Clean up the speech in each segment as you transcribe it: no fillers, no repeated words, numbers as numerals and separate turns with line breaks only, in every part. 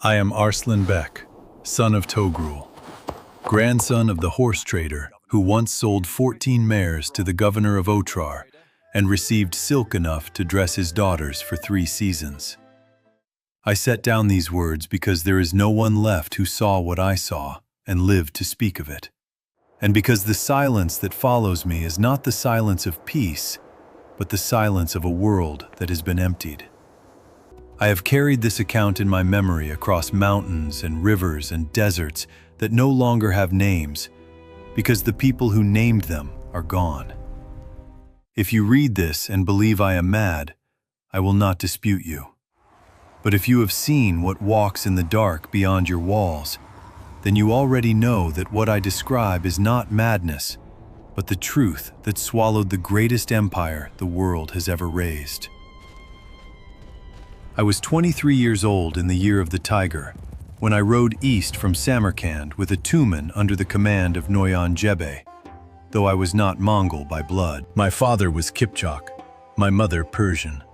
I am Arslan Bek, son of Togrul, grandson of the horse trader who once sold 14 mares to the governor of Otrar and received silk enough to dress his daughters for 3 seasons. I set down these words because there is no one left who saw what I saw and lived to speak of it, and because the silence that follows me is not the silence of peace, but the silence of a world that has been emptied. I have carried this account in my memory across mountains and rivers and deserts that no longer have names, because the people who named them are gone. If you read this and believe I am mad, I will not dispute you. But if you have seen what walks in the dark beyond your walls, then you already know that what I describe is not madness, but the truth that swallowed the greatest empire the world has ever raised. I was 23 years old in the year of the tiger, when I rode east from Samarkand with a Tumen under the command of Noyan Jebe, though I was not Mongol by blood. My father was Kipchak, my mother Persian,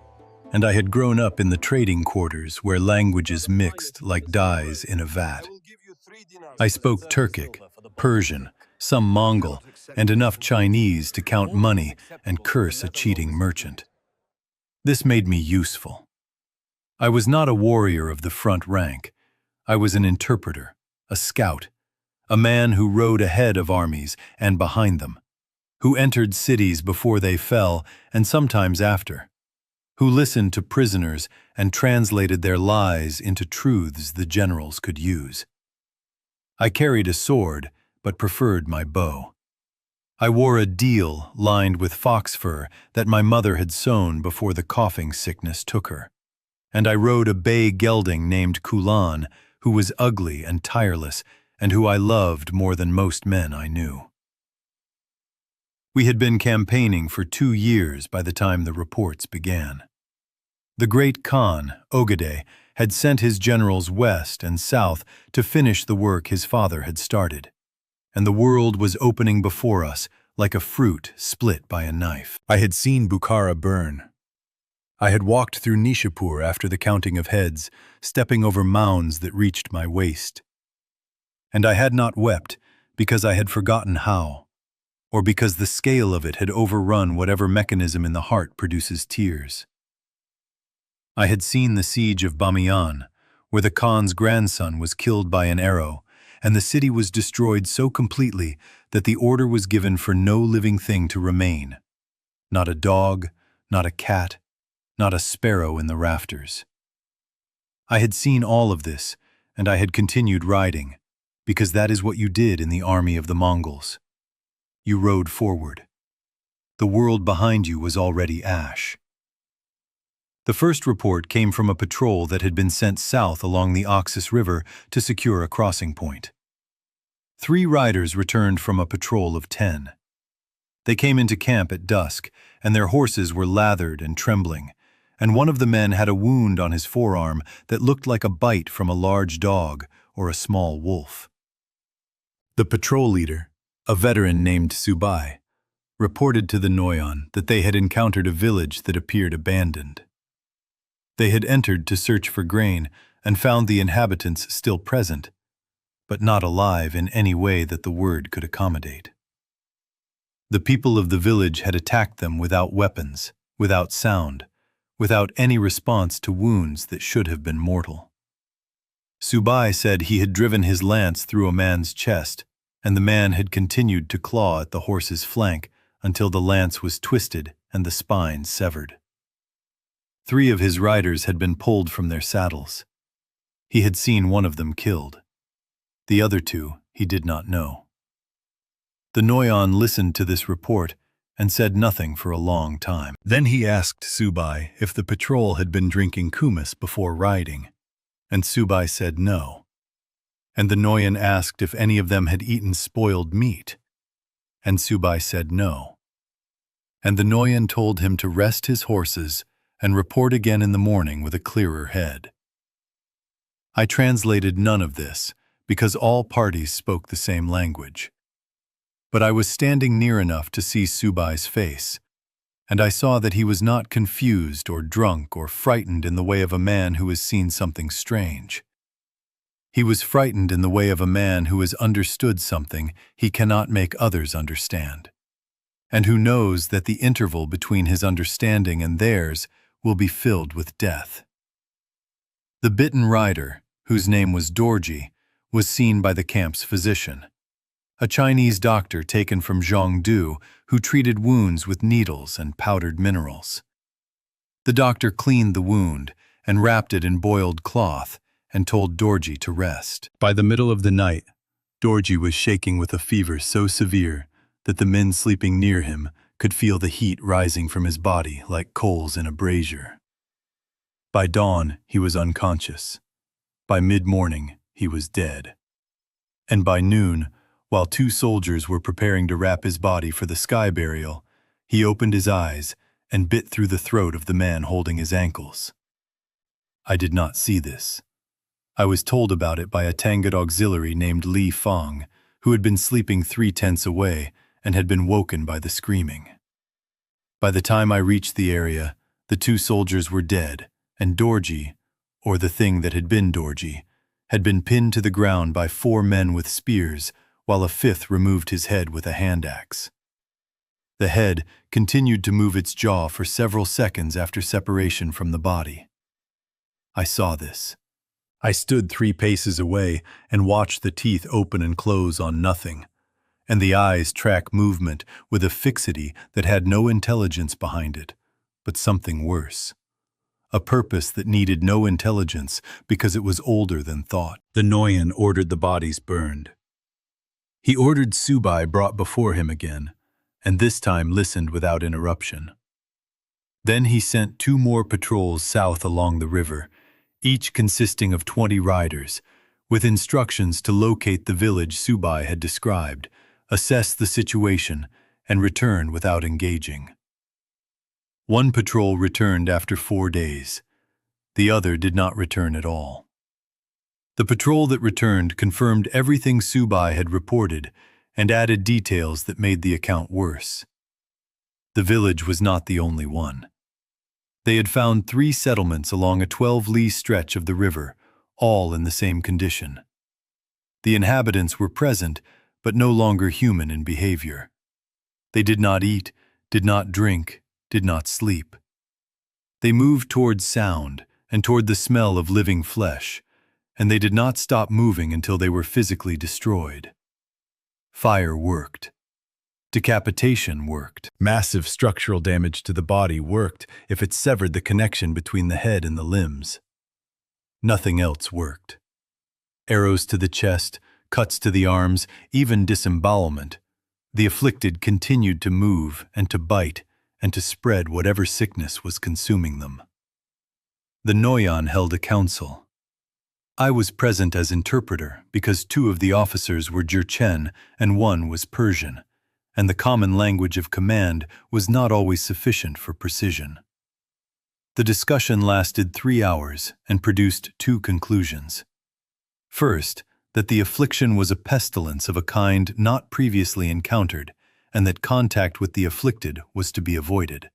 and I had grown up in the trading quarters where languages mixed like dyes in a vat. I spoke Turkic, Persian, some Mongol, and enough Chinese to count money and curse a cheating merchant. This made me useful. I was not a warrior of the front rank. I was an interpreter, a scout, a man who rode ahead of armies and behind them, who entered cities before they fell and sometimes after, who listened to prisoners and translated their lies into truths the generals could use. I carried a sword, but preferred my bow. I wore a deal lined with fox fur that my mother had sewn before the coughing sickness took her. And I rode a bay gelding named Kulan, who was ugly and tireless, and who I loved more than most men I knew. We had been campaigning for 2 years by the time the reports began. The great Khan, Ogedei, had sent his generals west and south to finish the work his father had started, and the world was opening before us like a fruit split by a knife. I had seen Bukhara burn. I had walked through Nishapur after the counting of heads, stepping over mounds that reached my waist. And I had not wept because I had forgotten how, or because the scale of it had overrun whatever mechanism in the heart produces tears. I had seen the siege of Bamiyan, where the Khan's grandson was killed by an arrow, and the city was destroyed so completely that the order was given for no living thing to remain. Not a dog, not a cat, not a sparrow in the rafters. I had seen all of this, and I had continued riding, because that is what you did in the army of the Mongols. You rode forward. The world behind you was already ash. The first report came from a patrol that had been sent south along the Oxus River to secure a crossing point. 3 riders returned from a patrol of 10. They came into camp at dusk, and their horses were lathered and trembling, and one of the men had a wound on his forearm that looked like a bite from a large dog or a small wolf. The patrol leader, a veteran named Subai, reported to the Noyan that they had encountered a village that appeared abandoned. They had entered to search for grain and found the inhabitants still present, but not alive in any way that the word could accommodate. The people of the village had attacked them without weapons, without sound, without any response to wounds that should have been mortal. Subai said he had driven his lance through a man's chest, and the man had continued to claw at the horse's flank until the lance was twisted and the spine severed. 3 of his riders had been pulled from their saddles. He had seen one of them killed. The other 2 he did not know. The Noyan listened to this report and said nothing for a long time. Then he asked Subai if the patrol had been drinking kumis before riding, and Subai said no. And the Noyan asked if any of them had eaten spoiled meat, and Subai said no. And the Noyan told him to rest his horses and report again in the morning with a clearer head. I translated none of this, because all parties spoke the same language. But I was standing near enough to see Subai's face, and I saw that he was not confused or drunk or frightened in the way of a man who has seen something strange. He was frightened in the way of a man who has understood something he cannot make others understand, and who knows that the interval between his understanding and theirs will be filled with death. The bitten rider, whose name was Dorji, was seen by the camp's physician, a Chinese doctor taken from Zhongdu who treated wounds with needles and powdered minerals. The doctor cleaned the wound and wrapped it in boiled cloth and told Dorji to rest. By the middle of the night, Dorji was shaking with a fever so severe that the men sleeping near him could feel the heat rising from his body like coals in a brazier. By dawn, he was unconscious. By mid-morning, he was dead. And by noon, while two soldiers were preparing to wrap his body for the sky burial, he opened his eyes and bit through the throat of the man holding his ankles. I did not see this. I was told about it by a Tangut auxiliary named Li Feng, who had been sleeping 3 tents away and had been woken by the screaming. By the time I reached the area, the two soldiers were dead, and Dorji, or the thing that had been Dorji, had been pinned to the ground by 4 men with spears, while a 5th removed his head with a hand axe. The head continued to move its jaw for several seconds after separation from the body. I saw this. I stood 3 paces away and watched the teeth open and close on nothing, and the eyes track movement with a fixity that had no intelligence behind it, but something worse. A purpose that needed no intelligence because it was older than thought. The Noyan ordered the bodies burned. He ordered Subai brought before him again, and this time listened without interruption. Then he sent 2 more patrols south along the river, each consisting of 20 riders, with instructions to locate the village Subai had described, assess the situation, and return without engaging. 1 patrol returned after 4 days. The other did not return at all. The patrol that returned confirmed everything Subai had reported and added details that made the account worse. The village was not the only one. They had found 3 settlements along a 12-li stretch of the river, all in the same condition. The inhabitants were present, but no longer human in behavior. They did not eat, did not drink, did not sleep. They moved toward sound and toward the smell of living flesh, and they did not stop moving until they were physically destroyed. Fire worked. Decapitation worked. Massive structural damage to the body worked if it severed the connection between the head and the limbs. Nothing else worked. Arrows to the chest, cuts to the arms, even disembowelment. The afflicted continued to move and to bite and to spread whatever sickness was consuming them. The Noyan held a council. I was present as interpreter because 2 of the officers were Jurchen and 1 was Persian, and the common language of command was not always sufficient for precision. The discussion lasted 3 hours and produced 2 conclusions. First, that the affliction was a pestilence of a kind not previously encountered, and that contact with the afflicted was to be avoided.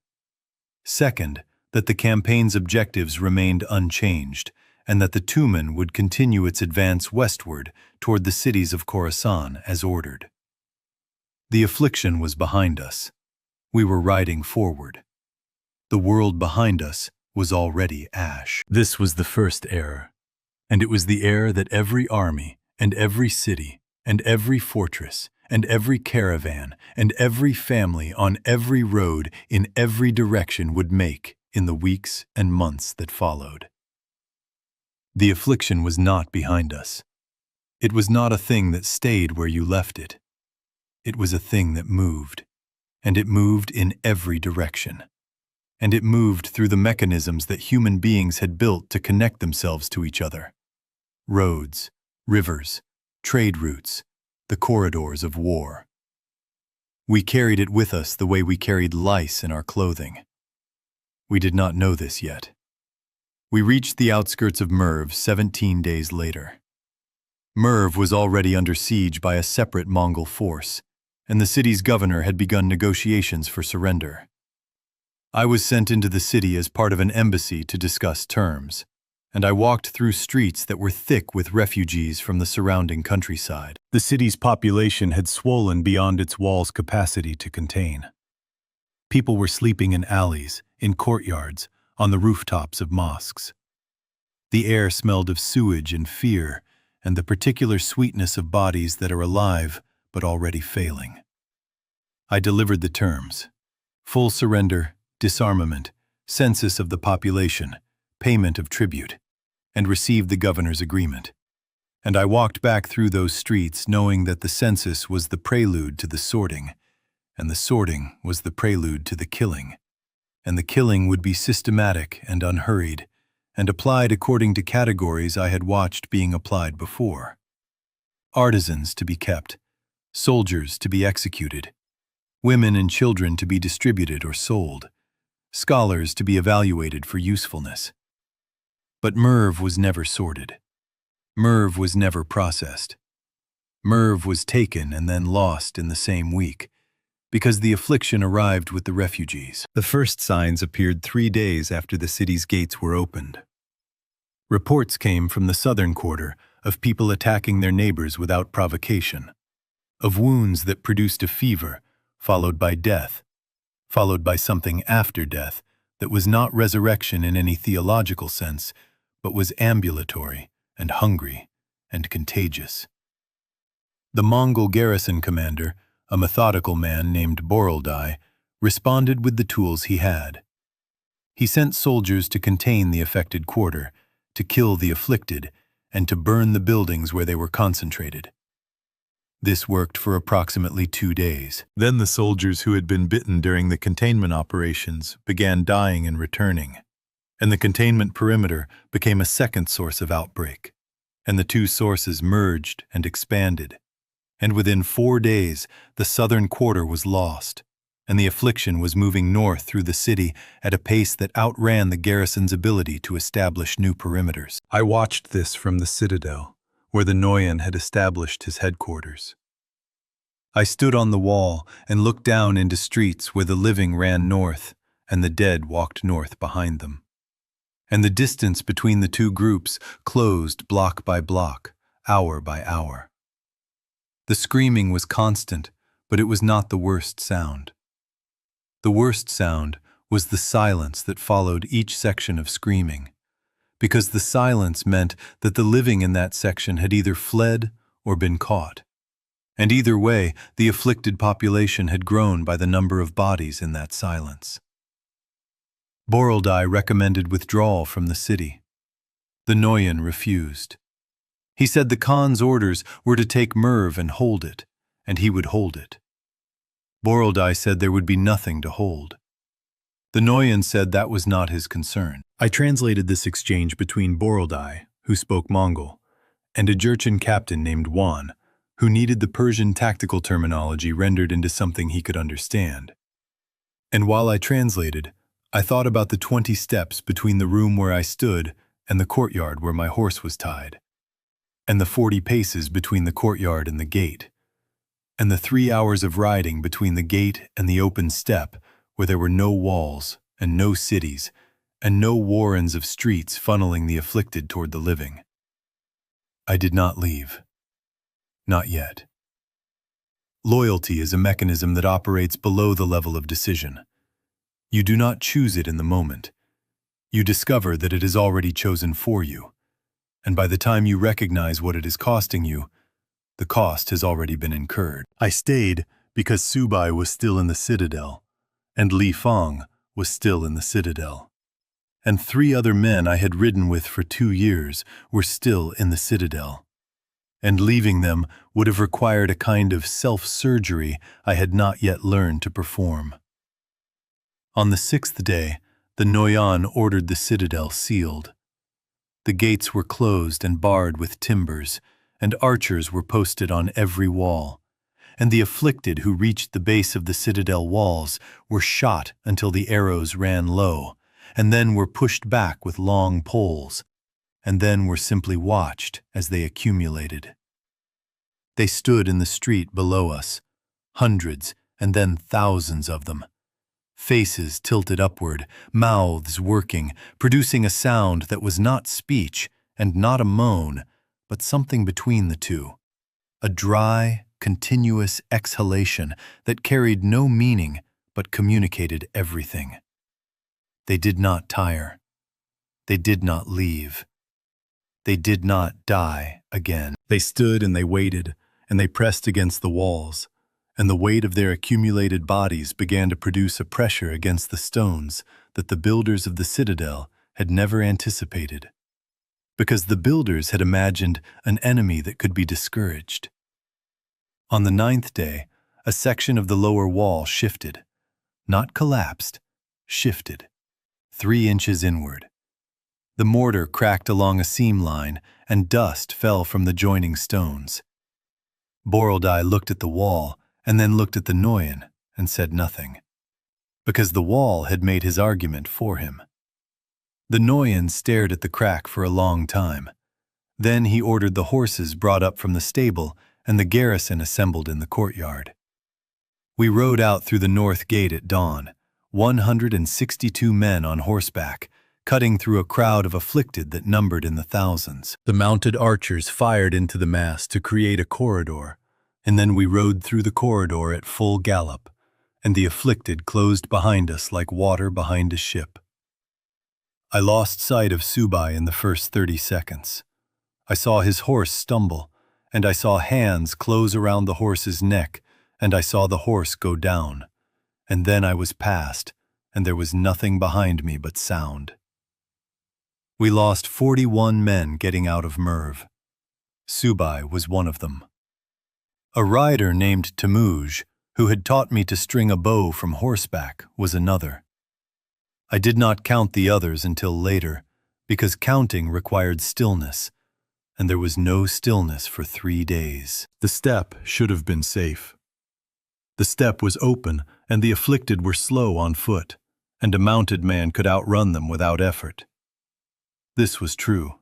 Second, that the campaign's objectives remained unchanged, and that the Tumen would continue its advance westward toward the cities of Khorasan as ordered. The affliction was behind us. We were riding forward. The world behind us was already ash. This was the first error, and it was the error that every army and every city and every fortress and every caravan and every family on every road in every direction would make in the weeks and months that followed. The affliction was not behind us. It was not a thing that stayed where you left it. It was a thing that moved, and it moved in every direction. And it moved through the mechanisms that human beings had built to connect themselves to each other. Roads, rivers, trade routes, the corridors of war. We carried it with us the way we carried lice in our clothing. We did not know this yet. We reached the outskirts of Merv 17 days later. Merv was already under siege by a separate Mongol force, and the city's governor had begun negotiations for surrender. I was sent into the city as part of an embassy to discuss terms, and I walked through streets that were thick with refugees from the surrounding countryside. The city's population had swollen beyond its walls' capacity to contain. People were sleeping in alleys, in courtyards, on the rooftops of mosques. The air smelled of sewage and fear, and the particular sweetness of bodies that are alive but already failing. I delivered the terms: full surrender, disarmament, census of the population, payment of tribute, and received the governor's agreement. And I walked back through those streets knowing that the census was the prelude to the sorting, and the sorting was the prelude to the killing, and the killing would be systematic and unhurried, and applied according to categories I had watched being applied before. Artisans to be kept, soldiers to be executed, women and children to be distributed or sold, scholars to be evaluated for usefulness. But Merv was never sorted. Merv was never processed. Merv was taken and then lost in the same week, because the affliction arrived with the refugees. The first signs appeared 3 days after the city's gates were opened. Reports came from the southern quarter of people attacking their neighbors without provocation, of wounds that produced a fever, followed by death, followed by something after death that was not resurrection in any theological sense, but was ambulatory and hungry and contagious. The Mongol garrison commander, a methodical man named Borildai, responded with the tools he had. He sent soldiers to contain the affected quarter, to kill the afflicted, and to burn the buildings where they were concentrated. This worked for approximately 2 days. Then the soldiers who had been bitten during the containment operations began dying and returning, and the containment perimeter became a second source of outbreak, and the two sources merged and expanded, and within 4 days the southern quarter was lost, and the affliction was moving north through the city at a pace that outran the garrison's ability to establish new perimeters. I watched this from the Citadel, where the Noyan had established his headquarters. I stood on the wall and looked down into streets where the living ran north and the dead walked north behind them. And the distance between the two groups closed block by block, hour by hour. The screaming was constant, but it was not the worst sound. The worst sound was the silence that followed each section of screaming, because the silence meant that the living in that section had either fled or been caught. And either way, the afflicted population had grown by the number of bodies in that silence. Borildai recommended withdrawal from the city. The Noyan refused. He said the Khan's orders were to take Merv and hold it, and he would hold it. Borildai said there would be nothing to hold. The Noyan said that was not his concern. I translated this exchange between Borildai, who spoke Mongol, and a Jurchen captain named Wan, who needed the Persian tactical terminology rendered into something he could understand. And while I translated, I thought about the 20 steps between the room where I stood and the courtyard where my horse was tied, and the 40 paces between the courtyard and the gate, and the 3 hours of riding between the gate and the open steppe where there were no walls and no cities and no warrens of streets funneling the afflicted toward the living. I did not leave. Not yet. Loyalty is a mechanism that operates below the level of decision. You do not choose it in the moment. You discover that it is already chosen for you, and by the time you recognize what it is costing you, the cost has already been incurred. I stayed because Subai was still in the Citadel, and Li Fang was still in the Citadel, and 3 other men I had ridden with for 2 years were still in the Citadel, and leaving them would have required a kind of self-surgery I had not yet learned to perform. On the 6th day, the Noyan ordered the Citadel sealed. The gates were closed and barred with timbers, and archers were posted on every wall, and the afflicted who reached the base of the Citadel walls were shot until the arrows ran low, and then were pushed back with long poles, and then were simply watched as they accumulated. They stood in the street below us, hundreds and then thousands of them, faces tilted upward, mouths working, producing a sound that was not speech and not a moan, but something between the two. A dry, continuous exhalation that carried no meaning but communicated everything. They did not tire. They did not leave. They did not die again. They stood and they waited, and they pressed against the walls, and the weight of their accumulated bodies began to produce a pressure against the stones that the builders of the citadel had never anticipated, because the builders had imagined an enemy that could be discouraged. On the 9th day, a section of the lower wall shifted, not collapsed, shifted, 3 inches inward. The mortar cracked along a seam line, and dust fell from the joining stones. Borodai looked at the wall, and then looked at the Noyan, and said nothing, because the wall had made his argument for him. The Noyan stared at the crack for a long time. Then he ordered the horses brought up from the stable, and the garrison assembled in the courtyard. We rode out through the north gate at dawn, 162 men on horseback, cutting through a crowd of afflicted that numbered in the thousands. The mounted archers fired into the mass to create a corridor, and then we rode through the corridor at full gallop, and the afflicted closed behind us like water behind a ship. I lost sight of Subai in the first 30 seconds. I saw his horse stumble, and I saw hands close around the horse's neck, and I saw the horse go down, and then I was past, and there was nothing behind me but sound. We lost 41 men getting out of Merv. Subai was one of them. A rider named Temujin, who had taught me to string a bow from horseback, was another. I did not count the others until later, because counting required stillness, and there was no stillness for 3 days. The steppe should have been safe. The steppe was open, and the afflicted were slow on foot, and a mounted man could outrun them without effort. This was true,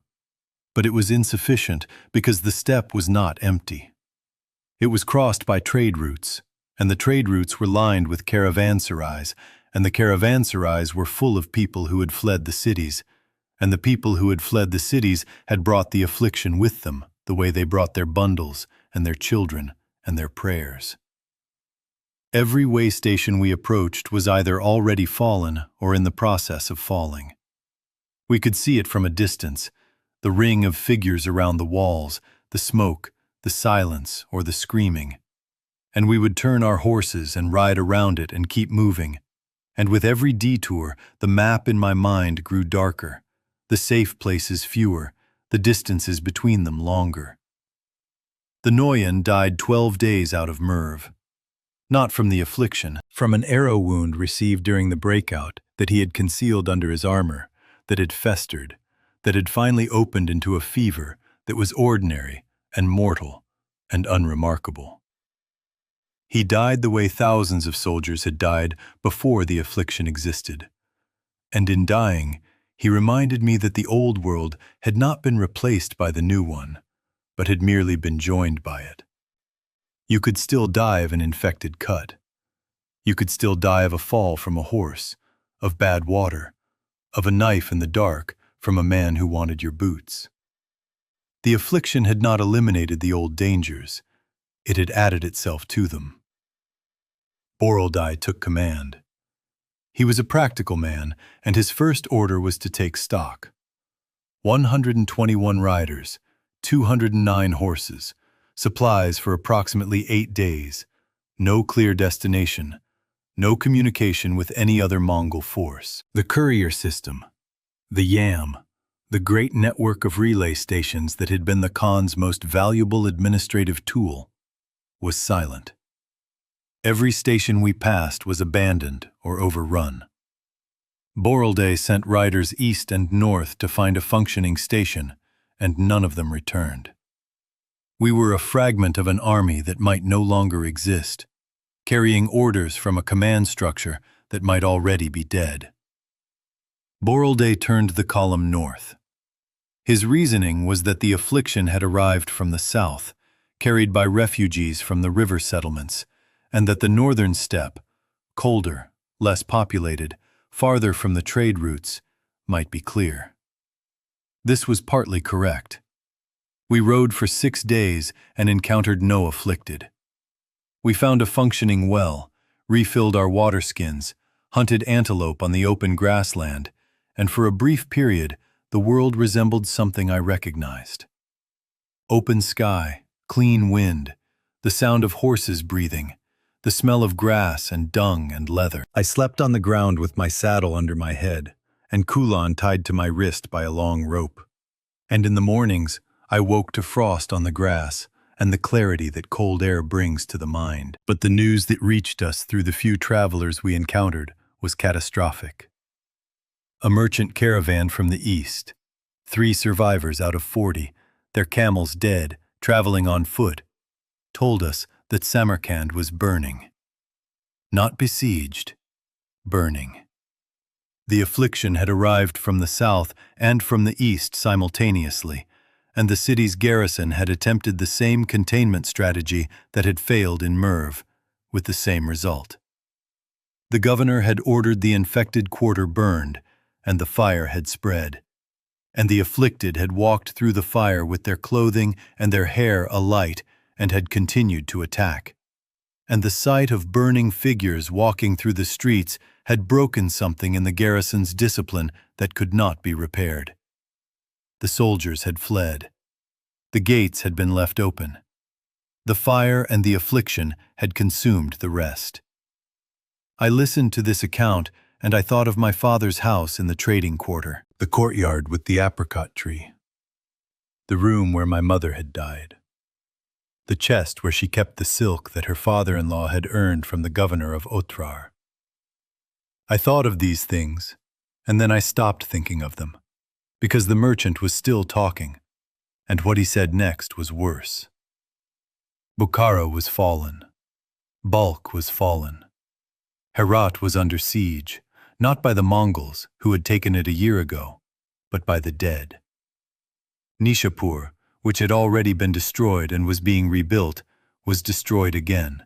but it was insufficient because the steppe was not empty. It was crossed by trade routes, and the trade routes were lined with caravanserais, and the caravanserais were full of people who had fled the cities, and the people who had fled the cities had brought the affliction with them, the way they brought their bundles and their children and their prayers. Every way station we approached was either already fallen or in the process of falling. We could see it from a distance, the ring of figures around the walls, the smoke, the silence, or the screaming. And we would turn our horses and ride around it and keep moving. And with every detour, the map in my mind grew darker, the safe places fewer, the distances between them longer. The Noyan died 12 days out of Merv. Not from the affliction, from an arrow wound received during the breakout that he had concealed under his armor, that had festered, that had finally opened into a fever that was ordinary and mortal and unremarkable. He died the way thousands of soldiers had died before the affliction existed. And in dying, he reminded me that the old world had not been replaced by the new one, but had merely been joined by it. You could still die of an infected cut. You could still die of a fall from a horse, of bad water, of a knife in the dark from a man who wanted your boots. The affliction had not eliminated the old dangers. It had added itself to them. Borodai took command. He was a practical man, and his first order was to take stock. 121 riders, 209 horses, supplies for approximately 8 days, no clear destination, no communication with any other Mongol force. The courier system, the yam, the great network of relay stations that had been the Khan's most valuable administrative tool, was silent. Every station we passed was abandoned or overrun. Borodai sent riders east and north to find a functioning station, and none of them returned. We were a fragment of an army that might no longer exist, carrying orders from a command structure that might already be dead. Borodai turned the column north. His reasoning was that the affliction had arrived from the south, carried by refugees from the river settlements, and that the northern steppe, colder, less populated, farther from the trade routes, might be clear. This was partly correct. We rode for 6 days and encountered no afflicted. We found a functioning well, refilled our water skins, hunted antelope on the open grassland, and for a brief period, the world resembled something I recognized. Open sky, clean wind, the sound of horses breathing, the smell of grass and dung and leather. I slept on the ground with my saddle under my head and kulan tied to my wrist by a long rope. And in the mornings, I woke to frost on the grass and the clarity that cold air brings to the mind. But the news that reached us through the few travelers we encountered was catastrophic. A merchant caravan from the east, 3 survivors out of 40, their camels dead, traveling on foot, told us that Samarkand was burning. Not besieged, burning. The affliction had arrived from the south and from the east simultaneously, and the city's garrison had attempted the same containment strategy that had failed in Merv, with the same result. The governor had ordered the infected quarter burned, and the fire had spread. And the afflicted had walked through the fire with their clothing and their hair alight and had continued to attack. And the sight of burning figures walking through the streets had broken something in the garrison's discipline that could not be repaired. The soldiers had fled. The gates had been left open. The fire and the affliction had consumed the rest. I listened to this account, and I thought of my father's house in the trading quarter, the courtyard with the apricot tree, the room where my mother had died, the chest where she kept the silk that her father-in-law had earned from the governor of Otrar. I thought of these things, and then I stopped thinking of them, because the merchant was still talking, and what he said next was worse. Bukhara was fallen. Balkh was fallen. Herat was under siege, not by the Mongols, who had taken it a year ago, but by the dead. Nishapur, which had already been destroyed and was being rebuilt, was destroyed again,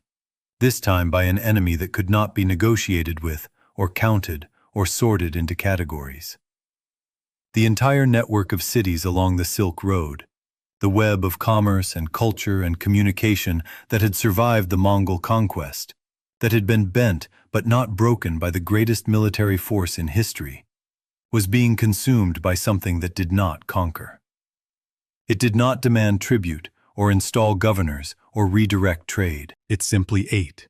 this time by an enemy that could not be negotiated with, or counted, or sorted into categories. The entire network of cities along the Silk Road, the web of commerce and culture and communication that had survived the Mongol conquest, that had been bent but not broken by the greatest military force in history, was being consumed by something that did not conquer. It did not demand tribute or install governors or redirect trade. It simply ate.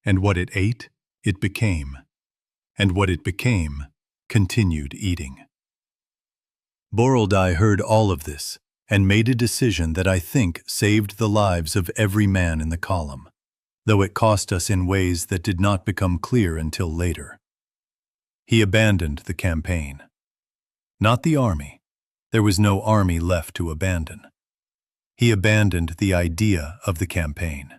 And what it ate, it became. And what it became, continued eating. Boroldai heard all of this and made a decision that I think saved the lives of every man in the column, though it cost us in ways that did not become clear until later. He abandoned the campaign. Not the army. There was no army left to abandon. He abandoned the idea of the campaign.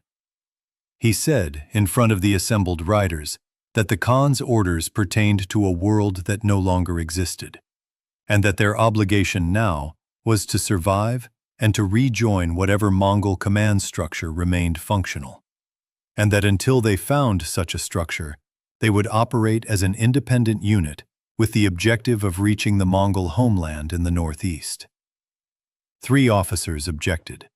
He said, in front of the assembled riders, that the Khan's orders pertained to a world that no longer existed, and that their obligation now was to survive and to rejoin whatever Mongol command structure remained functional, and that until they found such a structure, they would operate as an independent unit with the objective of reaching the Mongol homeland in the northeast. 3 officers objected.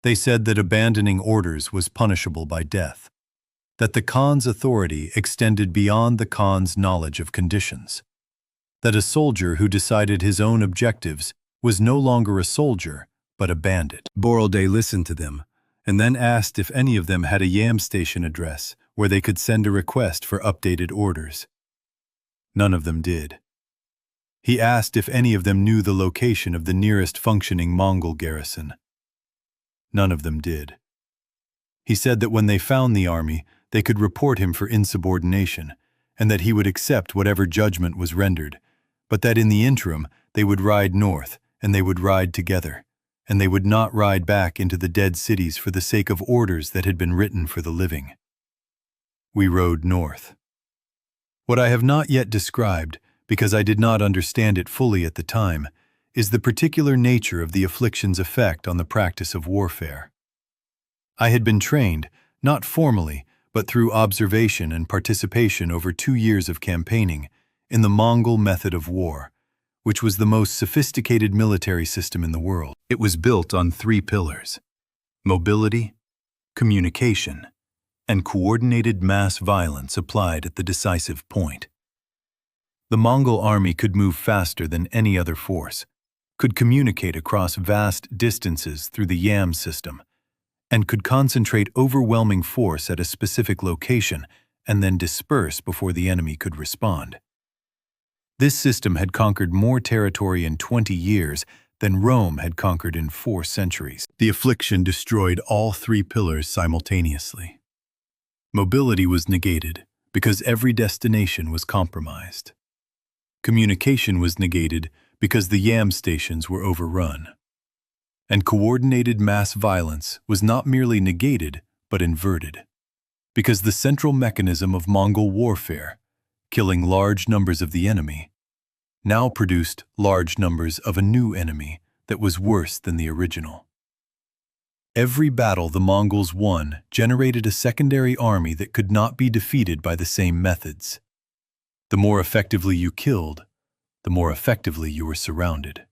They said that abandoning orders was punishable by death, that the Khan's authority extended beyond the Khan's knowledge of conditions, that a soldier who decided his own objectives was no longer a soldier, but a bandit. Boroldai listened to them, and then asked if any of them had a Yam station address where they could send a request for updated orders. None of them did. He asked if any of them knew the location of the nearest functioning Mongol garrison. None of them did. He said that when they found the army, they could report him for insubordination, and that he would accept whatever judgment was rendered, but that in the interim they would ride north, and they would ride together, and they would not ride back into the dead cities for the sake of orders that had been written for the living. We rode north. What I have not yet described, because I did not understand it fully at the time, is the particular nature of the affliction's effect on the practice of warfare. I had been trained, not formally, but through observation and participation over 2 years of campaigning in the Mongol method of war, which was the most sophisticated military system in the world. It was built on 3 pillars: mobility, communication, and coordinated mass violence applied at the decisive point. The Mongol army could move faster than any other force, could communicate across vast distances through the YAM system, and could concentrate overwhelming force at a specific location and then disperse before the enemy could respond. This system had conquered more territory in 20 years than Rome had conquered in 4 centuries. The affliction destroyed all 3 pillars simultaneously. Mobility was negated because every destination was compromised. Communication was negated because the YAM stations were overrun. And coordinated mass violence was not merely negated, but inverted, because the central mechanism of Mongol warfare, killing large numbers of the enemy, now produced large numbers of a new enemy that was worse than the original. Every battle the Mongols won generated a secondary army that could not be defeated by the same methods. The more effectively you killed, the more effectively you were surrounded.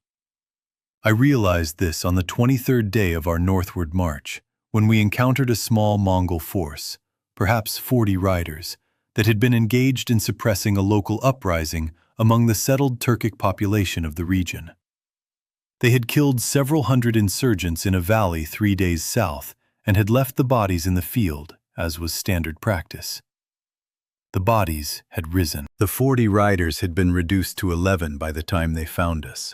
I realized this on the 23rd day of our northward march, when we encountered a small Mongol force, perhaps 40 riders, that had been engaged in suppressing a local uprising among the settled Turkic population of the region. They had killed several hundred insurgents in a valley 3 days south and had left the bodies in the field, as was standard practice. The bodies had risen. The 40 riders had been reduced to 11 by the time they found us,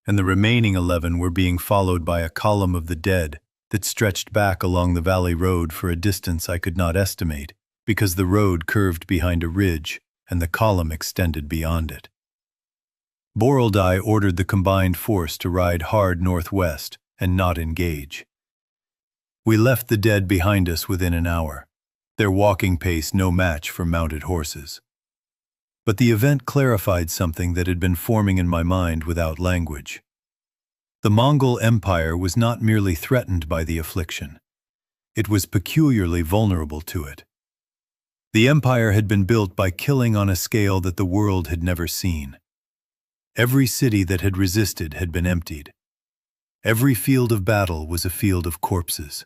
and the remaining 11 were being followed by a column of the dead that stretched back along the valley road for a distance I could not estimate, because the road curved behind a ridge and the column extended beyond it. Borodai ordered the combined force to ride hard northwest and not engage. We left the dead behind us within an hour, their walking pace no match for mounted horses. But the event clarified something that had been forming in my mind without language. The Mongol Empire was not merely threatened by the affliction. It was peculiarly vulnerable to it. The empire had been built by killing on a scale that the world had never seen. Every city that had resisted had been emptied. Every field of battle was a field of corpses.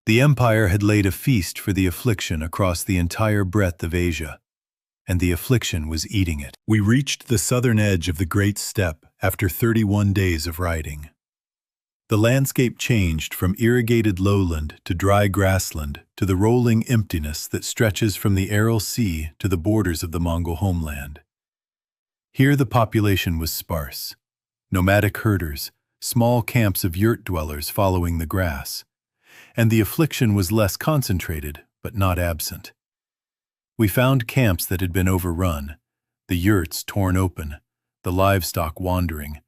The empire had laid a feast for the affliction across the entire breadth of Asia, and the affliction was eating it. We reached the southern edge of the Great Steppe after 31 days of riding. The landscape changed from irrigated lowland to dry grassland to the rolling emptiness that stretches from the Aral Sea to the borders of the Mongol homeland. Here the population was sparse. Nomadic herders, small camps of yurt dwellers following the grass. And the affliction was less concentrated, but not absent. We found camps that had been overrun, the yurts torn open, the livestock wandering,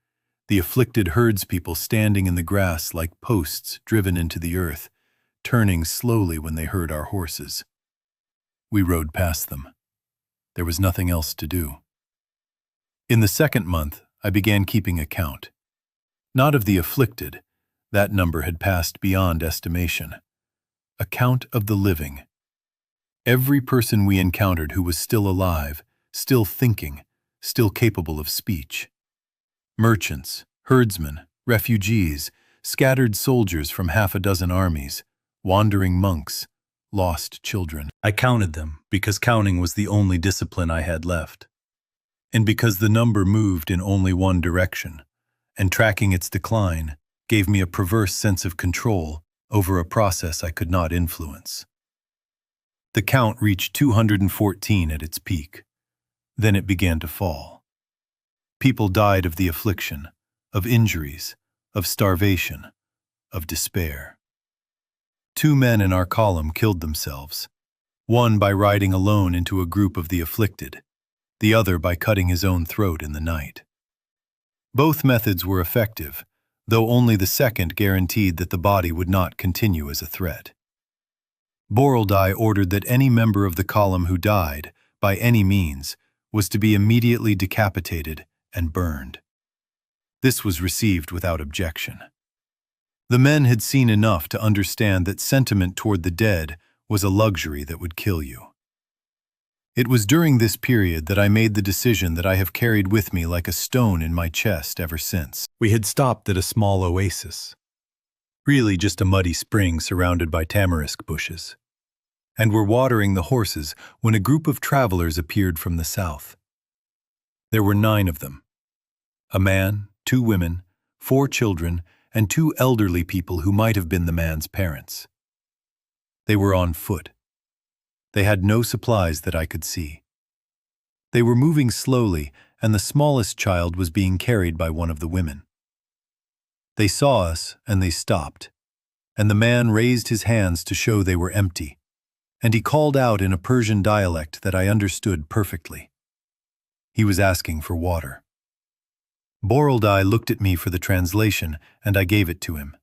the afflicted herdspeople standing in the grass like posts driven into the earth, turning slowly when they heard our horses. We rode past them. There was nothing else to do. In the 2nd month, I began keeping account. Not of the afflicted, that number had passed beyond estimation. Account of the living. Every person we encountered who was still alive, still thinking, still capable of speech. Merchants, herdsmen, refugees, scattered soldiers from half a dozen armies, wandering monks, lost children. I counted them because counting was the only discipline I had left. And because the number moved in only one direction, and tracking its decline gave me a perverse sense of control over a process I could not influence. The count reached 214 at its peak. Then it began to fall. People died of the affliction, of injuries, of starvation, of despair. 2 men in our column killed themselves, one by riding alone into a group of the afflicted, the other by cutting his own throat in the night. Both methods were effective, though only the second guaranteed that the body would not continue as a threat. Borodai ordered that any member of the column who died, by any means, was to be immediately decapitated and burned. This was received without objection. The men had seen enough to understand that sentiment toward the dead was a luxury that would kill you. It was during this period that I made the decision that I have carried with me like a stone in my chest ever since. We had stopped at a small oasis, really just a muddy spring surrounded by tamarisk bushes, and were watering the horses when a group of travelers appeared from the south. There were 9 of them: a man, 2 women, 4 children, and 2 elderly people who might have been the man's parents. They were on foot. They had no supplies that I could see. They were moving slowly, and the smallest child was being carried by one of the women. They saw us, and they stopped, and the man raised his hands to show they were empty, and he called out in a Persian dialect that I understood perfectly. He was asking for water. Borildai looked at me for the translation, and I gave it to him.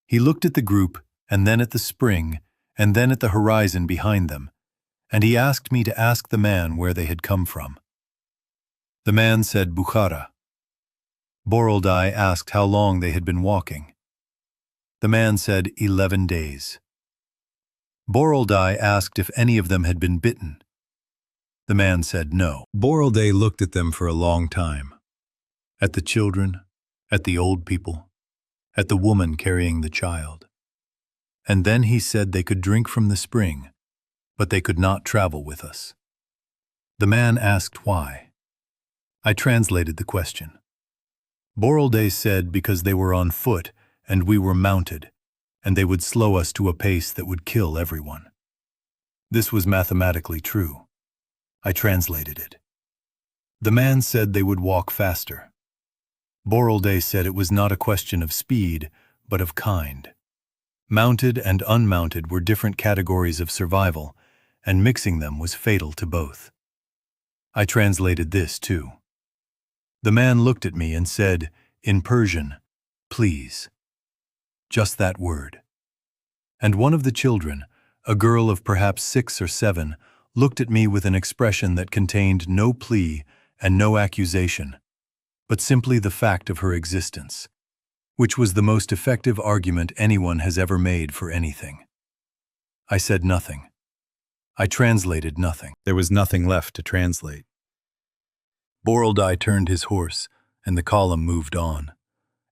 He looked at the group, and then at the spring, and then at the horizon behind them, and he asked me to ask the man where they had come from. The man said Bukhara. Borildai asked how long they had been walking. The man said 11 days. Borildai asked if any of them had been bitten. The man said no. Borildai looked at them for a long time. At the children, at the old people, at the woman carrying the child. And then he said they could drink from the spring, but they could not travel with us. The man asked why. I translated the question. Borildai said because they were on foot and we were mounted, and they would slow us to a pace that would kill everyone. This was mathematically true. I translated it. The man said they would walk faster. Borildai said it was not a question of speed, but of kind. Mounted and unmounted were different categories of survival, and mixing them was fatal to both. I translated this too. The man looked at me and said, in Persian, "Please." Just that word. And one of the children, a girl of perhaps 6 or 7, looked at me with an expression that contained no plea and no accusation, but simply the fact of her existence, which was the most effective argument anyone has ever made for anything. I said nothing. I translated nothing. There was nothing left to translate. Borildai turned his horse, and the column moved on,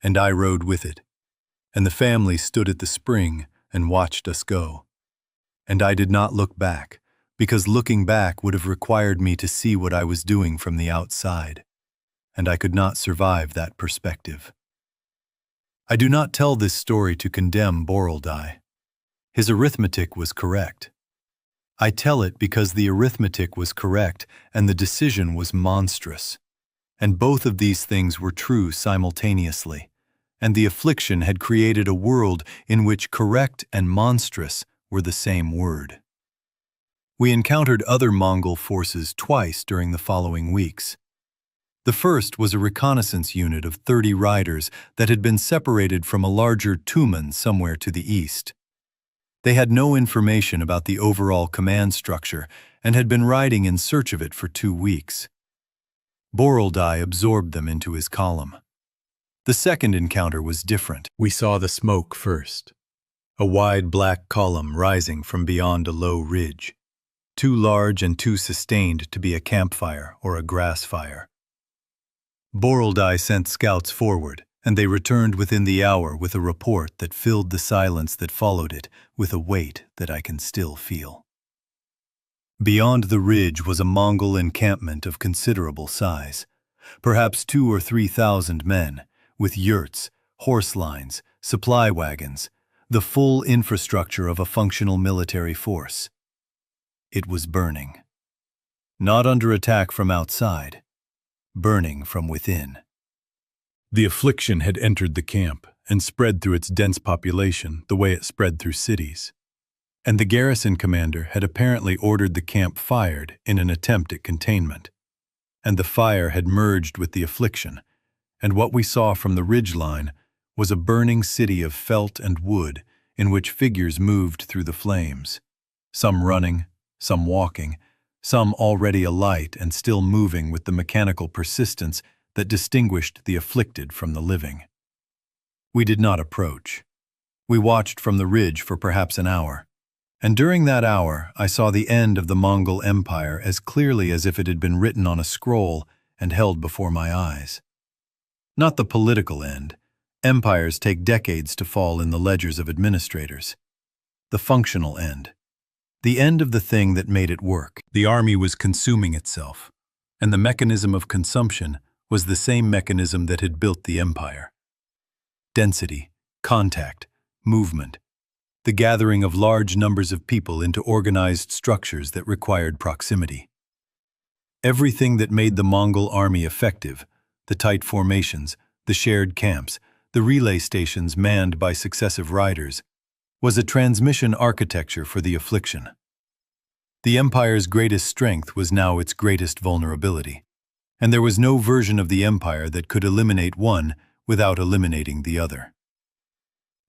and I rode with it, and the family stood at the spring and watched us go. And I did not look back, because looking back would have required me to see what I was doing from the outside, and I could not survive that perspective. I do not tell this story to condemn Borildai. His arithmetic was correct. I tell it because the arithmetic was correct and the decision was monstrous, and both of these things were true simultaneously, and the affliction had created a world in which correct and monstrous were the same word. We encountered other Mongol forces twice during the following weeks. The first was a reconnaissance unit of 30 riders that had been separated from a larger tumen somewhere to the east. They had no information about the overall command structure and had been riding in search of it for 2 weeks. Borildai absorbed them into his column. The second encounter was different. We saw the smoke first, a wide black column rising from beyond a low ridge, too large and too sustained to be a campfire or a grass fire. Borildai sent scouts forward, and they returned within the hour with a report that filled the silence that followed it with a weight that I can still feel. Beyond the ridge was a Mongol encampment of considerable size, perhaps 2,000 or 3,000 men, with yurts, horse lines, supply wagons, the full infrastructure of a functional military force. It was burning. Not under attack from outside, burning from within. The affliction had entered the camp and spread through its dense population the way it spread through cities. And the garrison commander had apparently ordered the camp fired in an attempt at containment. And the fire had merged with the affliction, and what we saw from the ridge line was a burning city of felt and wood in which figures moved through the flames, some running, some walking, some already alight and still moving with the mechanical persistence that distinguished the afflicted from the living. We did not approach. We watched from the ridge for perhaps an hour, And during that hour, I saw the end of the Mongol Empire as clearly as if it had been written on a scroll and held before my eyes. Not the political end. Empires take decades to fall in the ledgers of administrators. The functional end. The end of the thing that made it work. The army was consuming itself, and the mechanism of consumption was the same mechanism that had built the empire. Density, contact, movement. The gathering of large numbers of people into organized structures that required proximity. Everything that made the Mongol army effective, the tight formations, the shared camps, the relay stations manned by successive riders, was a transmission architecture for the affliction. The empire's greatest strength was now its greatest vulnerability, and there was no version of the empire that could eliminate one without eliminating the other.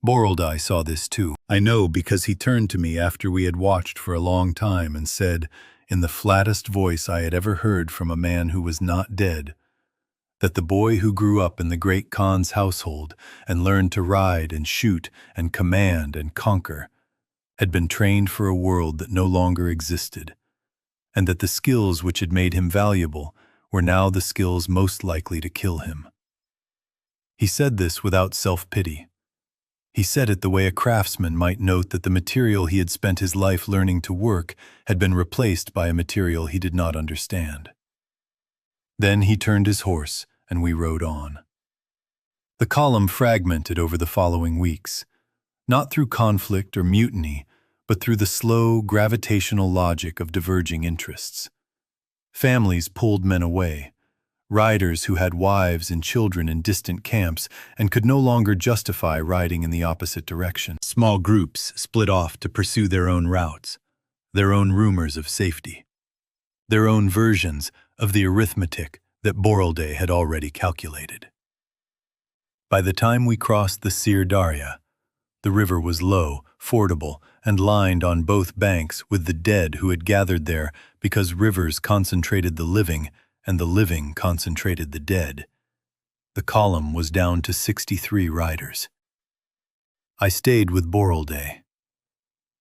Boroldai saw this too. I know because he turned to me after we had watched for a long time and said, in the flattest voice I had ever heard from a man who was not dead, that the boy who grew up in the great Khan's household and learned to ride and shoot and command and conquer had been trained for a world that no longer existed, and that the skills which had made him valuable were now the skills most likely to kill him. He said this without self-pity. He said it the way a craftsman might note that the material he had spent his life learning to work had been replaced by a material he did not understand. Then he turned his horse, and we rode on. The column fragmented over the following weeks, not through conflict or mutiny, but through the slow, gravitational logic of diverging interests. Families pulled men away, riders who had wives and children in distant camps and could no longer justify riding in the opposite direction. Small groups split off to pursue their own routes, their own rumors of safety, their own versions of the arithmetic that Boroldai had already calculated. By the time we crossed the Sir Darya, the river was low, fordable, and lined on both banks with the dead who had gathered there because rivers concentrated the living and the living concentrated the dead. The column was down to 63 riders. I stayed with Boroldai.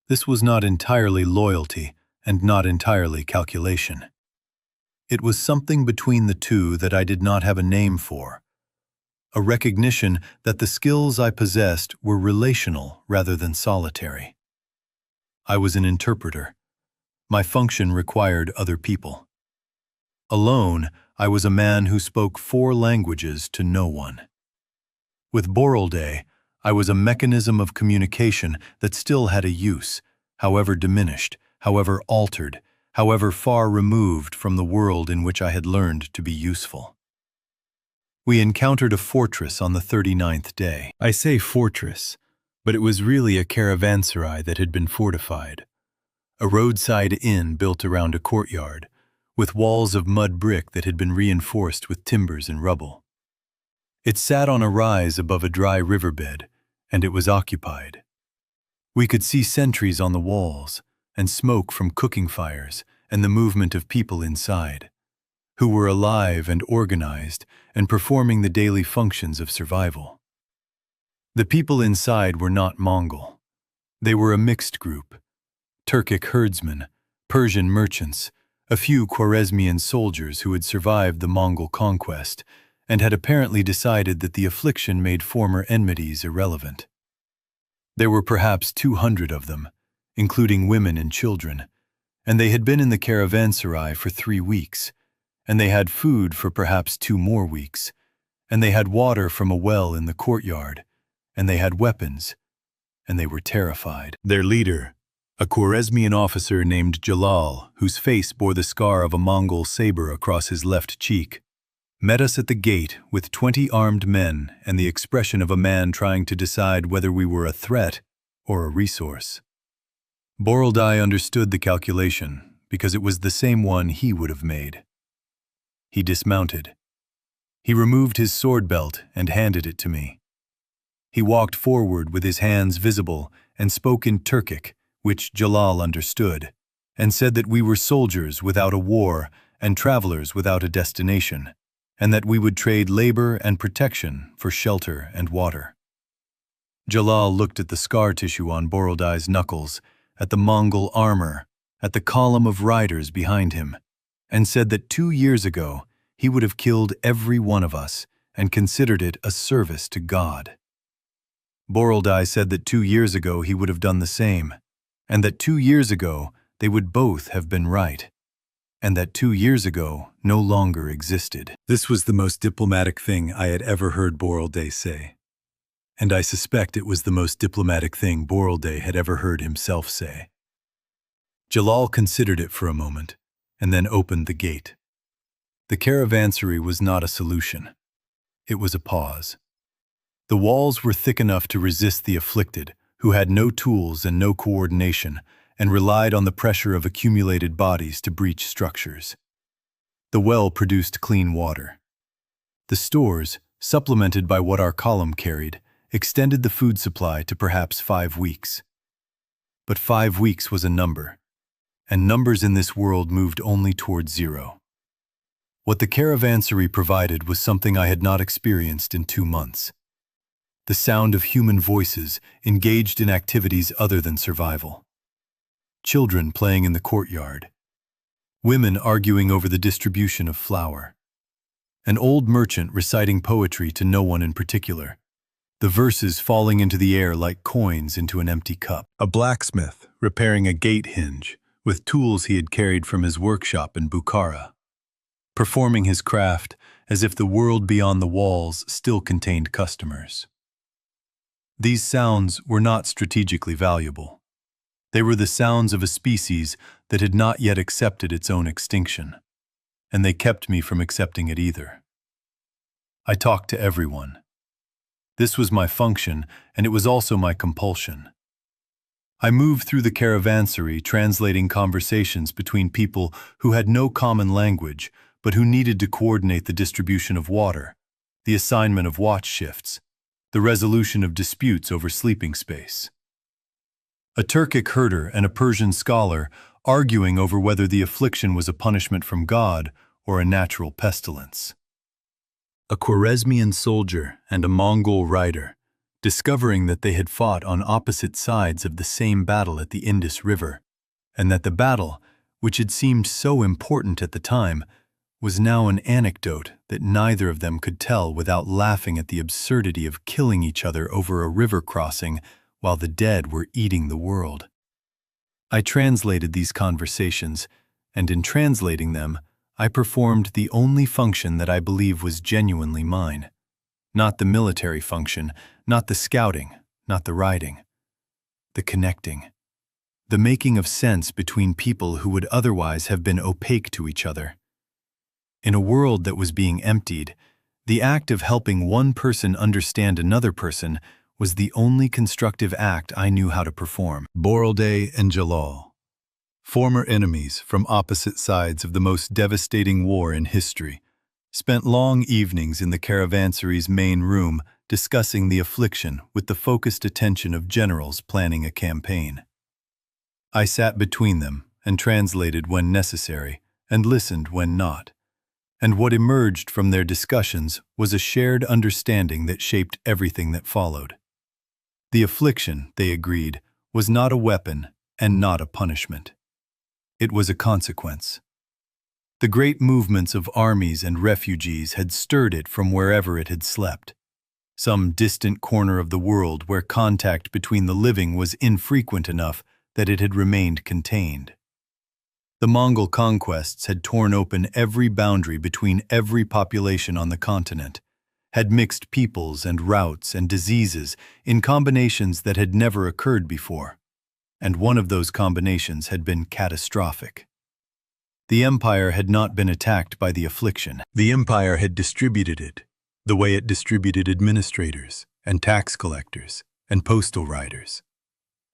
This was not entirely loyalty and not entirely calculation. It was something between the two that I did not have a name for, a recognition that the skills I possessed were relational rather than solitary. I was an interpreter. My function required other people. Alone, I was a man who spoke 4 languages to no one. With Boroldai, I was a mechanism of communication that still had a use, however diminished, however altered, however far removed from the world in which I had learned to be useful. We encountered a fortress on the 39th day. I say fortress, but it was really a caravanserai that had been fortified. A roadside inn built around a courtyard, with walls of mud brick that had been reinforced with timbers and rubble. It sat on a rise above a dry riverbed, and it was occupied. We could see sentries on the walls, and smoke from cooking fires, and the movement of people inside, who were alive and organized and performing the daily functions of survival. The people inside were not Mongol. They were a mixed group: Turkic herdsmen, Persian merchants, a few Khwarezmian soldiers who had survived the Mongol conquest and had apparently decided that the affliction made former enmities irrelevant. There were perhaps 200 of them, including women and children, and they had been in the caravanserai for 3 weeks, and they had food for perhaps 2 more weeks, and they had water from a well in the courtyard, and they had weapons, and they were terrified. Their leader, a Khwarezmian officer named Jalal, whose face bore the scar of a Mongol saber across his left cheek, met us at the gate with 20 armed men and the expression of a man trying to decide whether we were a threat or a resource. Boroldai understood the calculation because it was the same one he would have made. He dismounted. He removed his sword belt and handed it to me. He walked forward with his hands visible and spoke in Turkic, which Jalal understood, and said that we were soldiers without a war and travelers without a destination, and that we would trade labor and protection for shelter and water. Jalal looked at the scar tissue on Boroldai's knuckles at the Mongol armor, at the column of riders behind him, and said that 2 years ago he would have killed every one of us and considered it a service to God. Boroldai said that 2 years ago he would have done the same, and that 2 years ago they would both have been right, and that 2 years ago no longer existed. This was the most diplomatic thing I had ever heard Boroldai say, and I suspect it was the most diplomatic thing Boroldai had ever heard himself say. Jalal considered it for a moment, and then opened the gate. The caravanserai was not a solution. It was a pause. The walls were thick enough to resist the afflicted, who had no tools and no coordination, and relied on the pressure of accumulated bodies to breach structures. The well produced clean water. The stores, supplemented by what our column carried, extended the food supply to perhaps 5 weeks. But 5 weeks was a number, and numbers in this world moved only towards 0. What the caravanserai provided was something I had not experienced in 2 months. The sound of human voices engaged in activities other than survival. Children playing in the courtyard. Women arguing over the distribution of flour. An old merchant reciting poetry to no one in particular, the verses falling into the air like coins into an empty cup. A blacksmith repairing a gate hinge with tools he had carried from his workshop in Bukhara, performing his craft as if the world beyond the walls still contained customers. These sounds were not strategically valuable. They were the sounds of a species that had not yet accepted its own extinction, and they kept me from accepting it either. I talked to everyone. This was my function, and it was also my compulsion. I moved through the caravanserai translating conversations between people who had no common language, but who needed to coordinate the distribution of water, the assignment of watch shifts, the resolution of disputes over sleeping space. A Turkic herder and a Persian scholar arguing over whether the affliction was a punishment from God or a natural pestilence. A Khwarezmian soldier and a Mongol rider, discovering that they had fought on opposite sides of the same battle at the Indus River, and that the battle, which had seemed so important at the time, was now an anecdote that neither of them could tell without laughing at the absurdity of killing each other over a river crossing while the dead were eating the world. I translated these conversations, and in translating them, I performed the only function that I believe was genuinely mine. Not the military function, not the scouting, not the riding. The connecting. The making of sense between people who would otherwise have been opaque to each other. In a world that was being emptied, the act of helping one person understand another person was the only constructive act I knew how to perform. Boroldai and Jalal, former enemies from opposite sides of the most devastating war in history, spent long evenings in the caravanserai's main room discussing the affliction with the focused attention of generals planning a campaign. I sat between them and translated when necessary and listened when not. And what emerged from their discussions was a shared understanding that shaped everything that followed. The affliction, they agreed, was not a weapon and not a punishment. It was a consequence. The great movements of armies and refugees had stirred it from wherever it had slept, some distant corner of the world where contact between the living was infrequent enough that it had remained contained. The Mongol conquests had torn open every boundary between every population on the continent, had mixed peoples and routes and diseases in combinations that had never occurred before, and one of those combinations had been catastrophic. The empire had not been attacked by the affliction. The empire had distributed it, the way it distributed administrators and tax collectors and postal riders,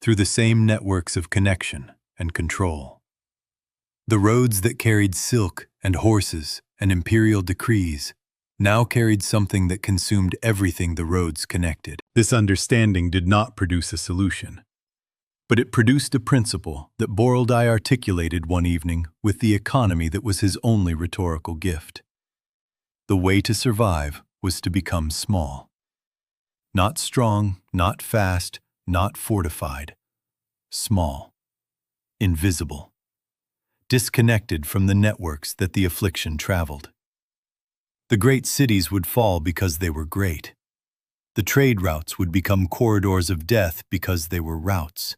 through the same networks of connection and control. The roads that carried silk and horses and imperial decrees now carried something that consumed everything the roads connected. This understanding did not produce a solution, but it produced a principle that Boroldai articulated one evening with the economy that was his only rhetorical gift. The way to survive was to become small. Not strong, not fast, not fortified. Small. invisible, disconnected from the networks that the affliction traveled. The great cities would fall because they were great. The trade routes would become corridors of death because they were routes.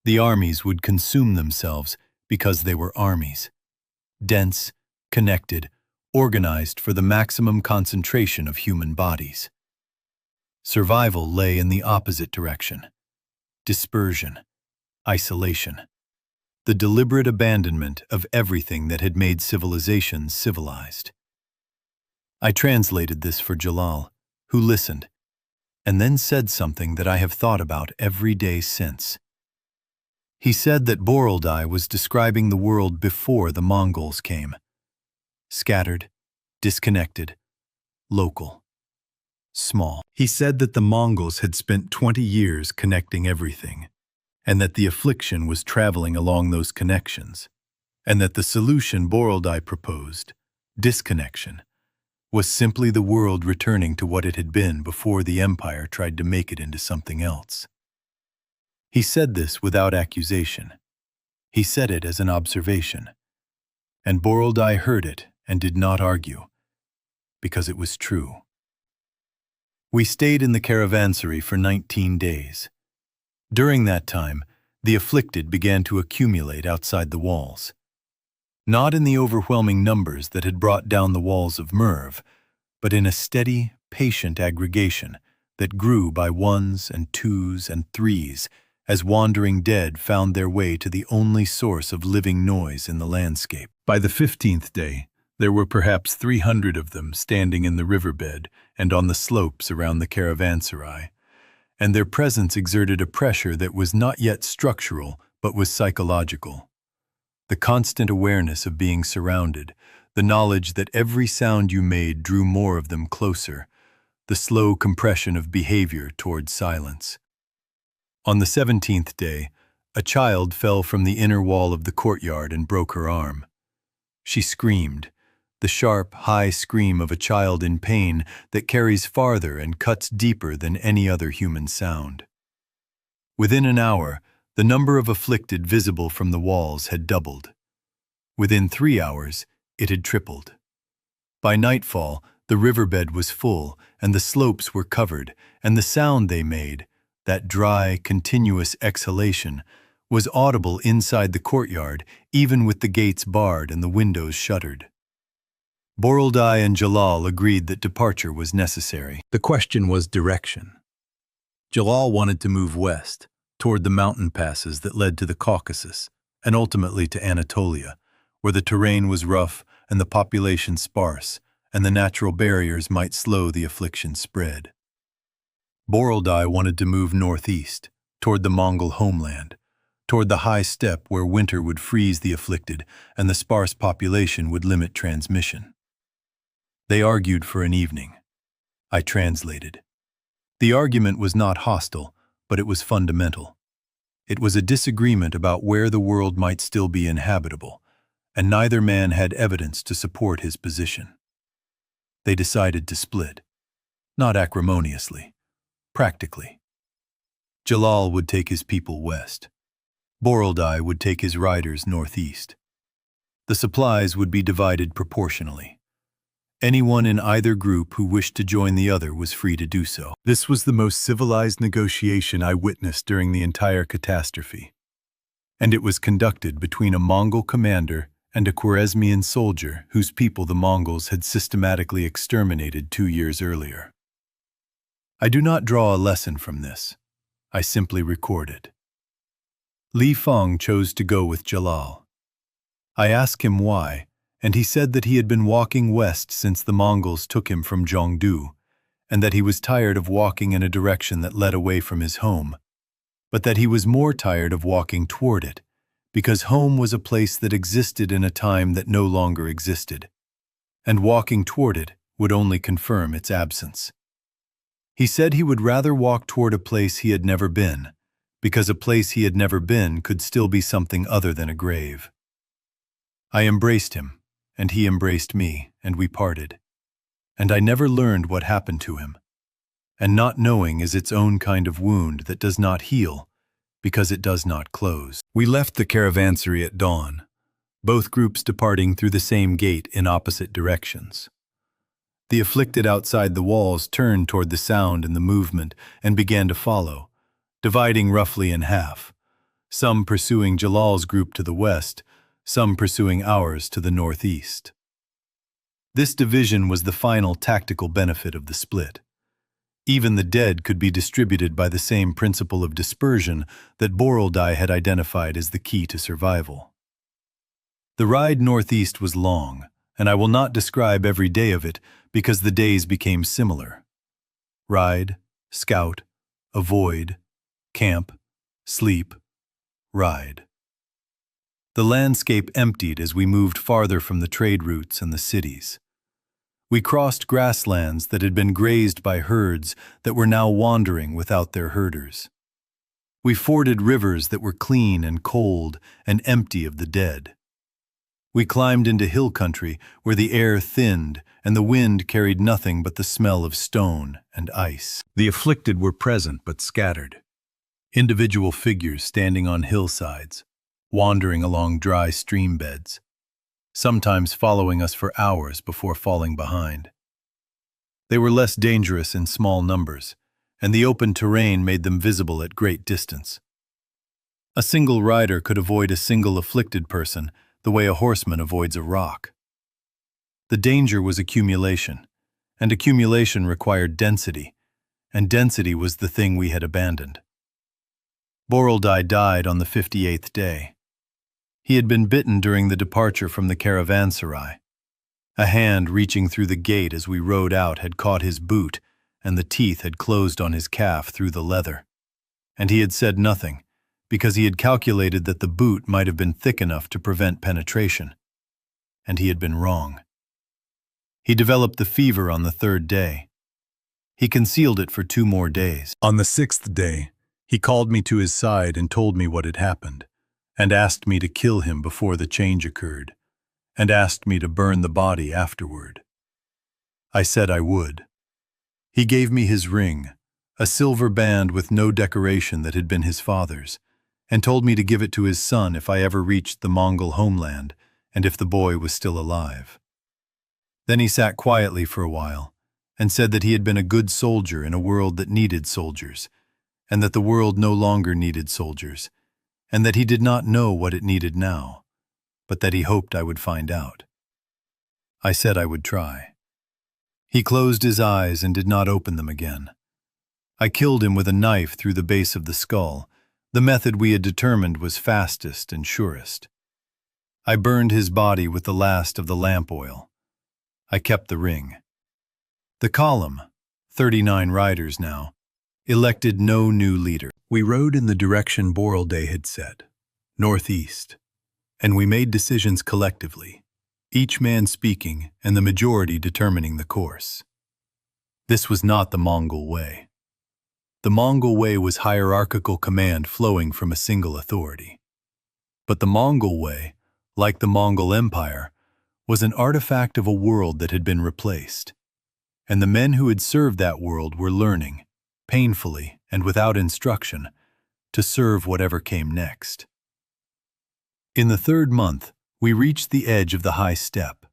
The armies would consume themselves because they were armies, dense, connected, organized for the maximum concentration of human bodies. Survival lay in the opposite direction: dispersion, isolation, the deliberate abandonment of everything that had made civilizations civilized. I translated this for Jalal, who listened, and then said something that I have thought about every day since. He said that Borodai was describing the world before the Mongols came. Scattered, disconnected, local, small. He said that the Mongols had spent 20 years connecting everything, and that the affliction was traveling along those connections, and that the solution Borodai proposed, disconnection, was simply the world returning to what it had been before the empire tried to make it into something else. He said this without accusation. He said it as an observation. And Borodai heard it and did not argue, because it was true. We stayed in the Caravanserai for 19 days. During that time, the afflicted began to accumulate outside the walls. Not in the overwhelming numbers that had brought down the walls of Merv, but in a steady, patient aggregation that grew by ones and twos and threes as wandering dead found their way to the only source of living noise in the landscape. By the 15th day, there were perhaps 300 of them standing in the riverbed and on the slopes around the Caravanserai, and their presence exerted a pressure that was not yet structural but was psychological. The constant awareness of being surrounded, the knowledge that every sound you made drew more of them closer, the slow compression of behavior toward silence. On the 17th day, a child fell from the inner wall of the courtyard and broke her arm. She screamed, the sharp, high scream of a child in pain that carries farther and cuts deeper than any other human sound. Within an hour, the number of afflicted visible from the walls had doubled. Within 3 hours, it had tripled. By nightfall, the riverbed was full, and the slopes were covered, and the sound they made, that dry, continuous exhalation, was audible inside the courtyard, even with the gates barred and the windows shuttered. Borodai and Jalal agreed that departure was necessary. The question was direction. Jalal wanted to move west, toward the mountain passes that led to the Caucasus, and ultimately to Anatolia, where the terrain was rough and the population sparse, and the natural barriers might slow the affliction's spread. Borodai wanted to move northeast, toward the Mongol homeland, toward the high steppe where winter would freeze the afflicted and the sparse population would limit transmission. They argued for an evening. I translated. The argument was not hostile, but it was fundamental. It was a disagreement about where the world might still be inhabitable, and neither man had evidence to support his position. They decided to split, not acrimoniously, practically. Jalal would take his people west. Borodai would take his riders northeast. The supplies would be divided proportionally. Anyone in either group who wished to join the other was free to do so. This was the most civilized negotiation I witnessed during the entire catastrophe. And it was conducted between a Mongol commander and a Khwarezmian soldier whose people the Mongols had systematically exterminated 2 years earlier. I do not draw a lesson from this. I simply record it. Li Feng chose to go with Jalal. I asked him why, and he said that he had been walking west since the Mongols took him from Zhongdu, and that he was tired of walking in a direction that led away from his home, but that he was more tired of walking toward it, because home was a place that existed in a time that no longer existed, and walking toward it would only confirm its absence. He said he would rather walk toward a place he had never been, because a place he had never been could still be something other than a grave. I embraced him, and he embraced me, and we parted. And I never learned what happened to him. And not knowing is its own kind of wound that does not heal, because it does not close. We left the Caravanserai at dawn, both groups departing through the same gate in opposite directions. The afflicted outside the walls turned toward the sound and the movement and began to follow, dividing roughly in half, some pursuing Jalal's group to the west, some pursuing ours to the northeast. This division was the final tactical benefit of the split. Even the dead could be distributed by the same principle of dispersion that Boroldai had identified as the key to survival. The ride northeast was long, and I will not describe every day of it because the days became similar. Ride, scout, avoid, camp, sleep, ride. The landscape emptied as we moved farther from the trade routes and the cities. We crossed grasslands that had been grazed by herds that were now wandering without their herders. We forded rivers that were clean and cold and empty of the dead. We climbed into hill country where the air thinned and the wind carried nothing but the smell of stone and ice. The afflicted were present but scattered. Individual figures standing on hillsides, wandering along dry stream beds, sometimes following us for hours before falling behind. They were less dangerous in small numbers, and the open terrain made them visible at great distance. A single rider could avoid a single afflicted person the way a horseman avoids a rock. The danger was accumulation, and accumulation required density, and density was the thing we had abandoned. Boroldai died on the 58th day. He had been bitten during the departure from the Caravanserai. A hand reaching through the gate as we rode out had caught his boot, and the teeth had closed on his calf through the leather. And he had said nothing, because he had calculated that the boot might have been thick enough to prevent penetration. And he had been wrong. He developed the fever on the 3rd day. He concealed it for 2 more days. On the 6th day, he called me to his side and told me what had happened, and asked me to kill him before the change occurred, and asked me to burn the body afterward. I said I would. He gave me his ring, a silver band with no decoration that had been his father's, and told me to give it to his son if I ever reached the Mongol homeland and if the boy was still alive. Then he sat quietly for a while and said that he had been a good soldier in a world that needed soldiers, and that the world no longer needed soldiers, and that he did not know what it needed now, but that he hoped I would find out. I said I would try. He closed his eyes and did not open them again. I killed him with a knife through the base of the skull. The method we had determined was fastest and surest. I burned his body with the last of the lamp oil. I kept the ring. The column, 39 riders now, elected no new leader. We rode in the direction Boroldai had set, northeast, and we made decisions collectively, each man speaking and the majority determining the course. This was not the Mongol way. The Mongol way was hierarchical command flowing from a single authority. But the Mongol way, like the Mongol Empire, was an artifact of a world that had been replaced. And the men who had served that world were learning, painfully and without instruction, to serve whatever came next. In the 3rd month, we reached the edge of the high steppe,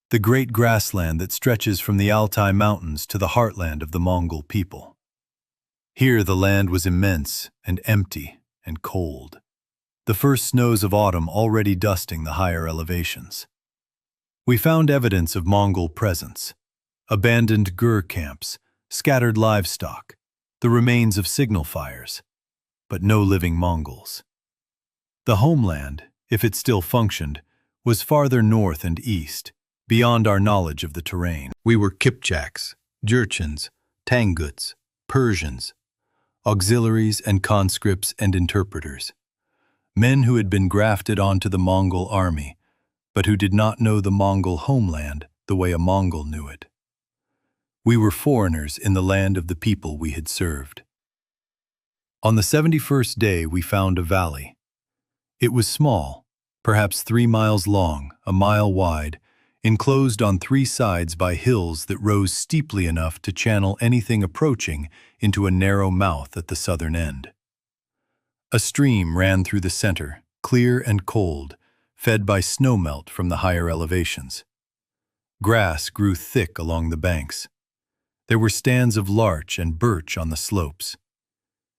the great grassland that stretches from the Altai Mountains to the heartland of the Mongol people. Here the land was immense and empty and cold, the first snows of autumn already dusting the higher elevations. We found evidence of Mongol presence, abandoned gur camps, scattered livestock, the remains of signal fires, but no living Mongols. The homeland, if it still functioned, was farther north and east, beyond our knowledge of the terrain. We were Kipchaks, Jurchens, Tanguts, Persians, auxiliaries and conscripts and interpreters, men who had been grafted onto the Mongol army, but who did not know the Mongol homeland the way a Mongol knew it. We were foreigners in the land of the people we had served. On the 71st day we found a valley. It was small, perhaps 3 miles long, a mile wide, enclosed on 3 sides by hills that rose steeply enough to channel anything approaching into a narrow mouth at the southern end. A stream ran through the center, clear and cold, fed by snowmelt from the higher elevations. Grass grew thick along the banks. There were stands of larch and birch on the slopes.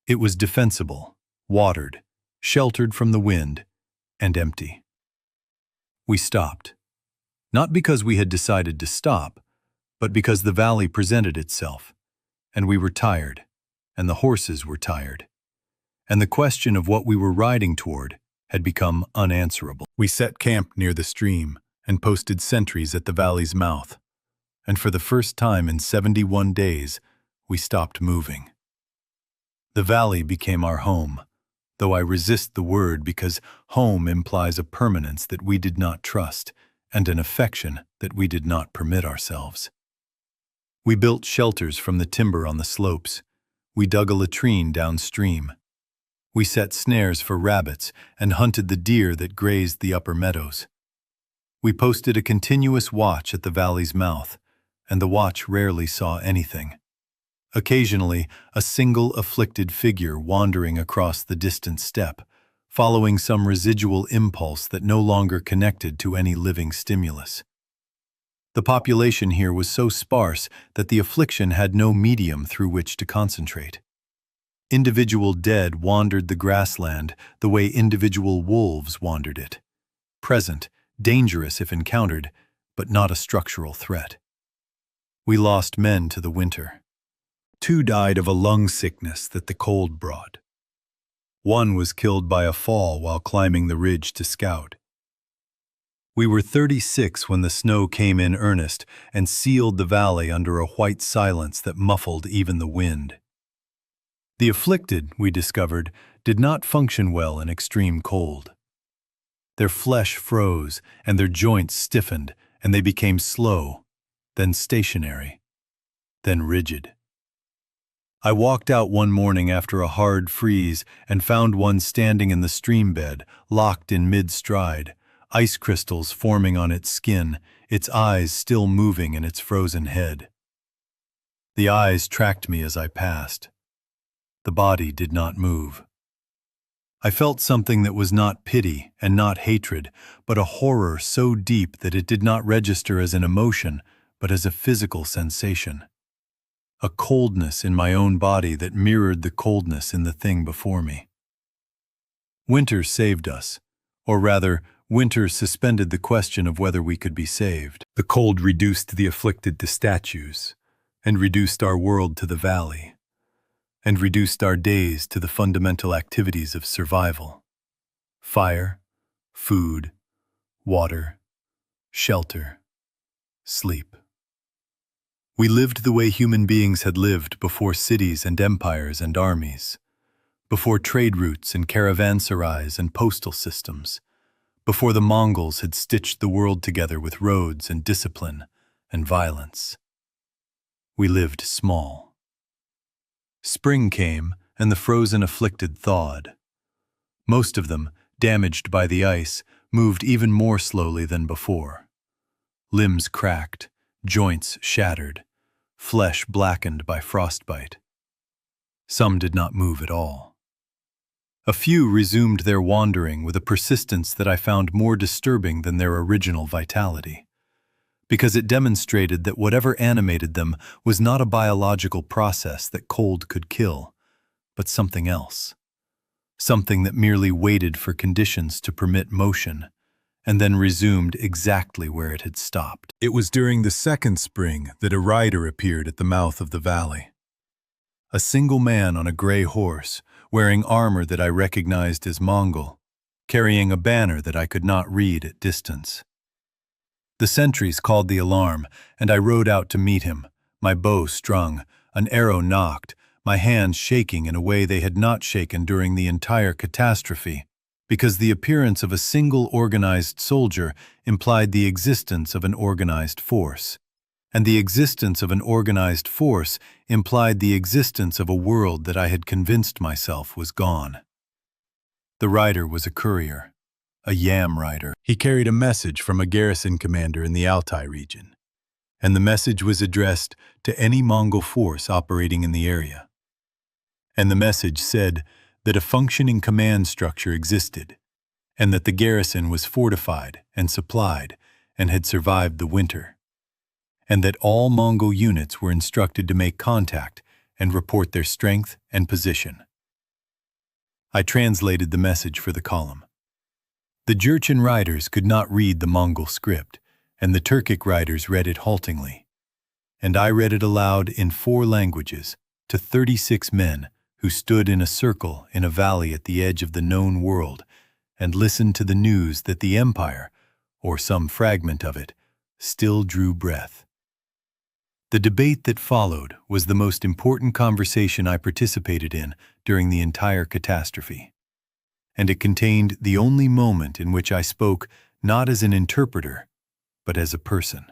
It was defensible, watered, sheltered from the wind, and empty. We stopped. Not because we had decided to stop, but because the valley presented itself, and we were tired, and the horses were tired, and the question of what we were riding toward had become unanswerable. We set camp near the stream and posted sentries at the valley's mouth, and for the first time in 71 days, we stopped moving. The valley became our home, though I resist the word because home implies a permanence that we did not trust and an affection that we did not permit ourselves. We built shelters from the timber on the slopes. We dug a latrine downstream. We set snares for rabbits and hunted the deer that grazed the upper meadows. We posted a continuous watch at the valley's mouth, and the watch rarely saw anything. Occasionally, a single afflicted figure wandering across the distant steppe, following some residual impulse that no longer connected to any living stimulus. The population here was so sparse that the affliction had no medium through which to concentrate. Individual dead wandered the grassland the way individual wolves wandered it. Present, dangerous if encountered, but not a structural threat. We lost men to the winter. 2 died of a lung sickness that the cold brought. 1 was killed by a fall while climbing the ridge to scout. We were 36 when the snow came in earnest and sealed the valley under a white silence that muffled even the wind. The afflicted, we discovered, did not function well in extreme cold. Their flesh froze and their joints stiffened, and they became slow, then stationary, then rigid. I walked out one morning after a hard freeze and found one standing in the stream bed, locked in mid-stride, ice crystals forming on its skin, its eyes still moving in its frozen head. The eyes tracked me as I passed. The body did not move. I felt something that was not pity and not hatred, but a horror so deep that it did not register as an emotion, but as a physical sensation. A coldness in my own body that mirrored the coldness in the thing before me. Winter saved us, or rather, winter suspended the question of whether we could be saved. The cold reduced the afflicted to statues, and reduced our world to the valley, and reduced our days to the fundamental activities of survival. Fire, food, water, shelter, sleep. We lived the way human beings had lived before cities and empires and armies, before trade routes and caravanserais and postal systems, before the Mongols had stitched the world together with roads and discipline and violence. We lived small. Spring came, and the frozen afflicted thawed. Most of them, damaged by the ice, moved even more slowly than before. Limbs cracked, joints shattered, flesh blackened by frostbite. Some did not move at all. A few resumed their wandering with a persistence that I found more disturbing than their original vitality, because it demonstrated that whatever animated them was not a biological process that cold could kill, but something else. Something that merely waited for conditions to permit motion, and then resumed exactly where it had stopped. It was during the second spring that a rider appeared at the mouth of the valley. A single man on a gray horse, wearing armor that I recognized as Mongol, carrying a banner that I could not read at distance. The sentries called the alarm, and I rode out to meet him, my bow strung, an arrow nocked, my hands shaking in a way they had not shaken during the entire catastrophe, because the appearance of a single organized soldier implied the existence of an organized force, and the existence of an organized force implied the existence of a world that I had convinced myself was gone. The rider was a courier, a yam rider. He carried a message from a garrison commander in the Altai region, and the message was addressed to any Mongol force operating in the area. And the message said, that a functioning command structure existed, and that the garrison was fortified and supplied and had survived the winter, and that all Mongol units were instructed to make contact and report their strength and position. I translated the message for the column. The Jurchen riders could not read the Mongol script, and the Turkic riders read it haltingly, and I read it aloud in 4 languages to 36 men who stood in a circle in a valley at the edge of the known world and listened to the news that the empire, or some fragment of it, still drew breath. The debate that followed was the most important conversation I participated in during the entire catastrophe, and it contained the only moment in which I spoke not as an interpreter, but as a person.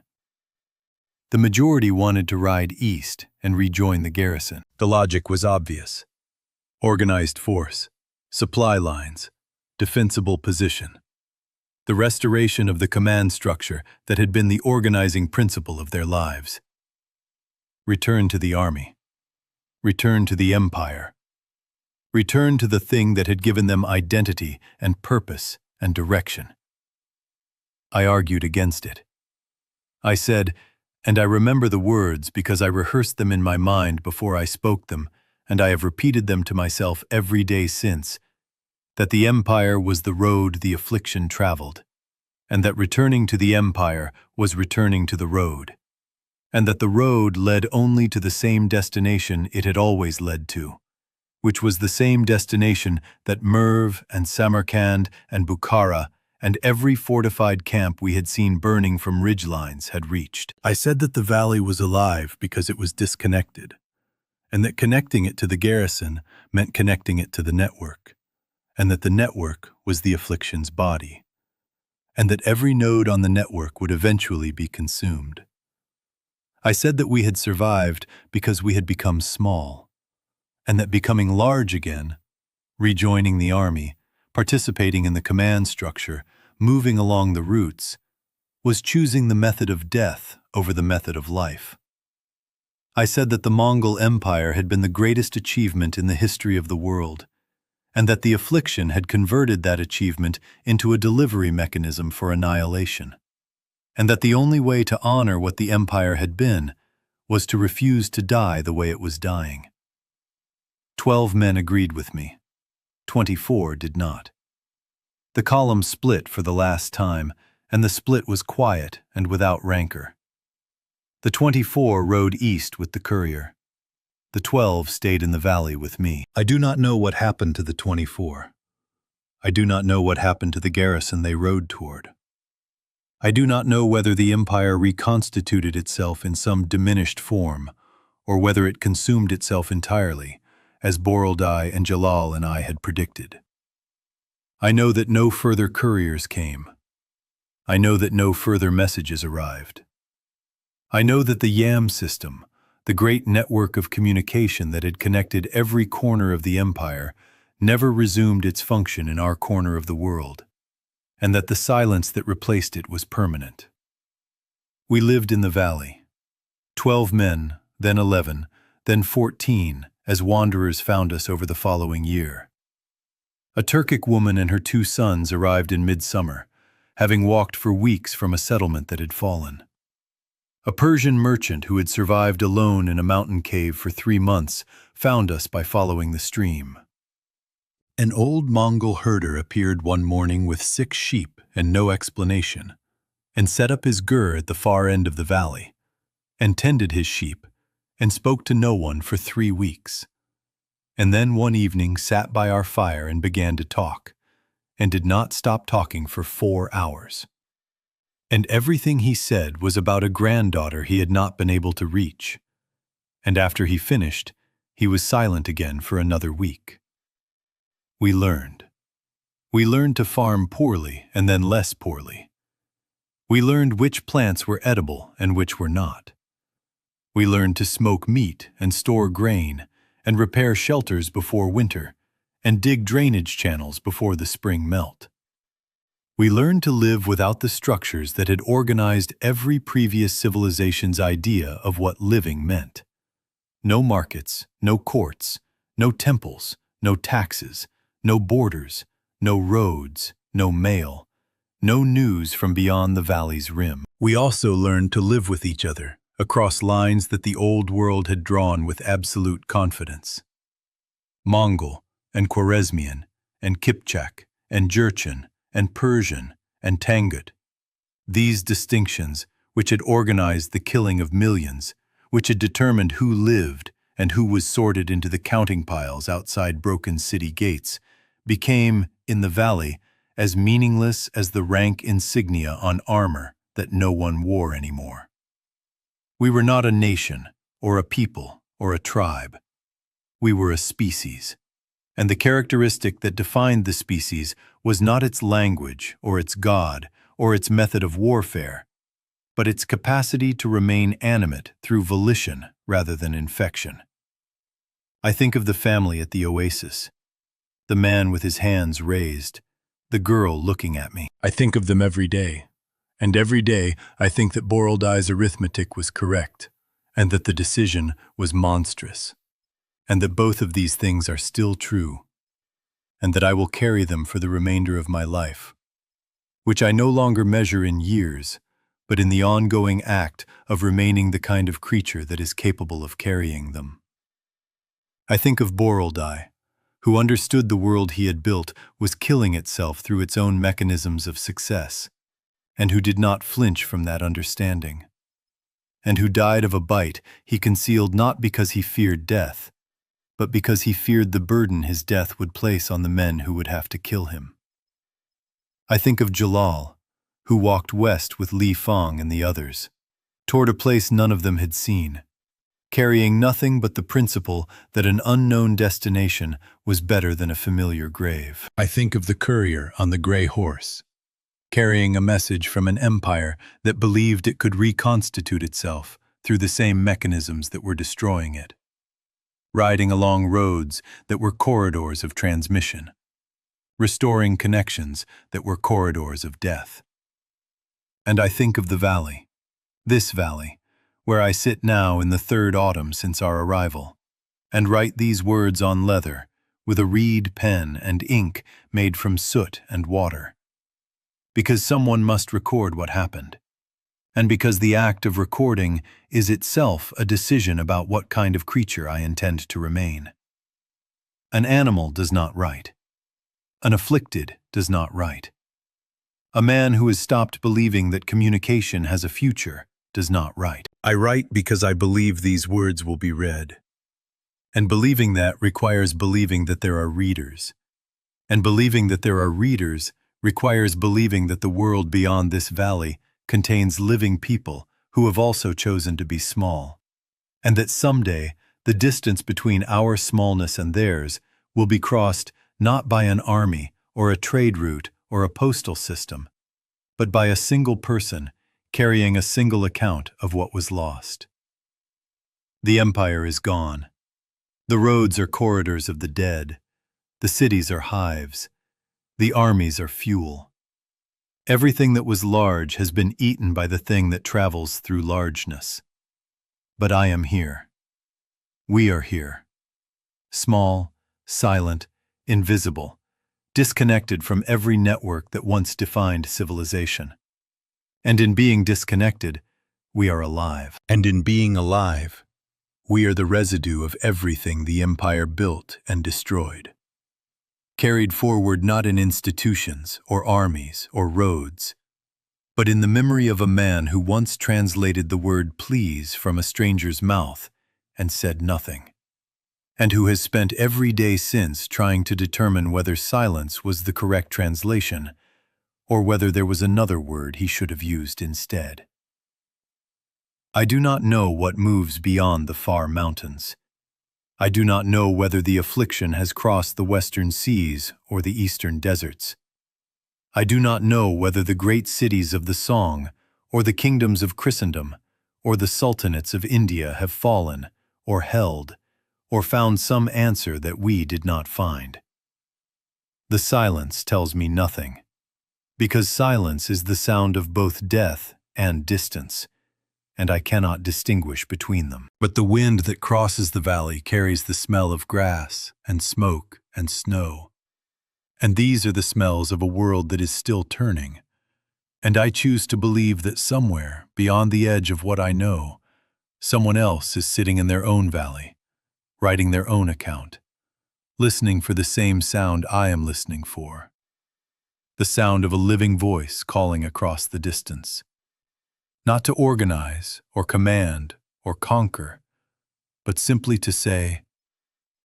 The majority wanted to ride east and rejoin the garrison. The logic was obvious. Organized force, supply lines, defensible position. The restoration of the command structure that had been the organizing principle of their lives. Return to the army. Return to the empire. Return to the thing that had given them identity and purpose and direction. I argued against it. I said, and I remember the words because I rehearsed them in my mind before I spoke them, and I have repeated them to myself every day since, that the empire was the road the affliction traveled, and that returning to the empire was returning to the road, and that the road led only to the same destination it had always led to, which was the same destination that Merv and Samarkand and Bukhara and every fortified camp we had seen burning from ridgelines had reached. I said that the valley was alive because it was disconnected, and that connecting it to the garrison meant connecting it to the network, and that the network was the affliction's body, and that every node on the network would eventually be consumed. I said that we had survived because we had become small, and that becoming large again, rejoining the army, participating in the command structure, moving along the routes, was choosing the method of death over the method of life. I said that the Mongol Empire had been the greatest achievement in the history of the world, and that the affliction had converted that achievement into a delivery mechanism for annihilation, and that the only way to honor what the empire had been was to refuse to die the way it was dying. 12 men agreed with me. 24 did not. The column split for the last time, and the split was quiet and without rancor. The 24 rode east with the courier. The 12 stayed in the valley with me. I do not know what happened to the 24. I do not know what happened to the garrison they rode toward. I do not know whether the empire reconstituted itself in some diminished form, or whether it consumed itself entirely, as Borodai and Jalal and I had predicted. I know that no further couriers came. I know that no further messages arrived. I know that the YAM system, the great network of communication that had connected every corner of the empire, never resumed its function in our corner of the world, and that the silence that replaced it was permanent. We lived in the valley. 12 men, then 11, then 14, as wanderers found us over the following year. A Turkic woman and her 2 sons arrived in midsummer, having walked for weeks from a settlement that had fallen. A Persian merchant who had survived alone in a mountain cave for 3 months found us by following the stream. An old Mongol herder appeared one morning with 6 sheep and no explanation, and set up his gur at the far end of the valley, and tended his sheep, and spoke to no one for 3 weeks. And then one evening sat by our fire and began to talk, and did not stop talking for 4 hours. And everything he said was about a granddaughter he had not been able to reach. And after he finished, he was silent again for another week. We learned. We learned to farm poorly and then less poorly. We learned which plants were edible and which were not. We learned to smoke meat and store grain and repair shelters before winter and dig drainage channels before the spring melt. We learned to live without the structures that had organized every previous civilization's idea of what living meant. No markets, no courts, no temples, no taxes, no borders, no roads, no mail, no news from beyond the valley's rim. We also learned to live with each other, across lines that the old world had drawn with absolute confidence. Mongol and Khwarezmian and Kipchak and Jurchen and Persian and Tangut. These distinctions, which had organized the killing of millions, which had determined who lived and who was sorted into the counting piles outside broken city gates, became, in the valley, as meaningless as the rank insignia on armor that no one wore anymore. We were not a nation, or a people, or a tribe. We were a species, and the characteristic that defined the species was not its language, or its god, or its method of warfare, but its capacity to remain animate through volition rather than infection. I think of the family at the oasis, the man with his hands raised, the girl looking at me. I think of them every day, and every day I think that Borildai's arithmetic was correct, and that the decision was monstrous, and that both of these things are still true, and that I will carry them for the remainder of my life, which I no longer measure in years, but in the ongoing act of remaining the kind of creature that is capable of carrying them. I think of Borildai, who understood the world he had built was killing itself through its own mechanisms of success, and who did not flinch from that understanding, and who died of a bite he concealed not because he feared death, but because he feared the burden his death would place on the men who would have to kill him. I think of Jalal, who walked west with Li Fang and the others, toward a place none of them had seen, carrying nothing but the principle that an unknown destination was better than a familiar grave. I think of the courier on the gray horse, carrying a message from an empire that believed it could reconstitute itself through the same mechanisms that were destroying it, riding along roads that were corridors of transmission, restoring connections that were corridors of death. And I think of the valley, this valley, where I sit now in the third autumn since our arrival, and write these words on leather with a reed pen and ink made from soot and water. Because someone must record what happened, and because the act of recording is itself a decision about what kind of creature I intend to remain. An animal does not write. An afflicted does not write. A man who has stopped believing that communication has a future does not write. I write because I believe these words will be read. And believing that requires believing that there are readers. And believing that there are readers requires believing that the world beyond this valley contains living people who have also chosen to be small, and that someday the distance between our smallness and theirs will be crossed not by an army or a trade route or a postal system, but by a single person carrying a single account of what was lost. The empire is gone. The roads are corridors of the dead. The cities are hives. The armies are fuel. Everything that was large has been eaten by the thing that travels through largeness. But I am here. We are here. Small, silent, invisible, disconnected from every network that once defined civilization. And in being disconnected, we are alive. And in being alive, we are the residue of everything the empire built and destroyed. Carried forward not in institutions or armies or roads, but in the memory of a man who once translated the word please from a stranger's mouth and said nothing, and who has spent every day since trying to determine whether silence was the correct translation or whether there was another word he should have used instead. I do not know what moves beyond the far mountains. I do not know whether the affliction has crossed the western seas or the eastern deserts. I do not know whether the great cities of the song, or the kingdoms of Christendom, or the sultanates of India have fallen, or held, or found some answer that we did not find. The silence tells me nothing, because silence is the sound of both death and distance, and I cannot distinguish between them. But the wind that crosses the valley carries the smell of grass and smoke and snow. And these are the smells of a world that is still turning. And I choose to believe that somewhere, beyond the edge of what I know, someone else is sitting in their own valley, writing their own account, listening for the same sound I am listening for. The sound of a living voice calling across the distance. Not to organize, or command, or conquer, but simply to say,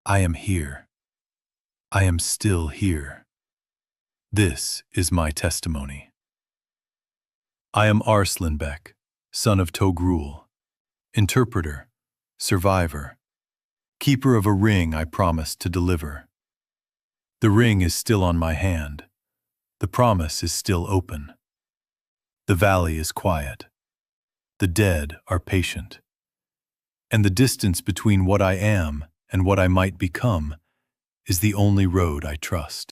I am here. I am still here. This is my testimony. I am Arslanbek, son of Togrul, interpreter, survivor, keeper of a ring I promised to deliver. The ring is still on my hand. The promise is still open. The valley is quiet. The dead are patient. And the distance between what I am and what I might become is the only road I trust.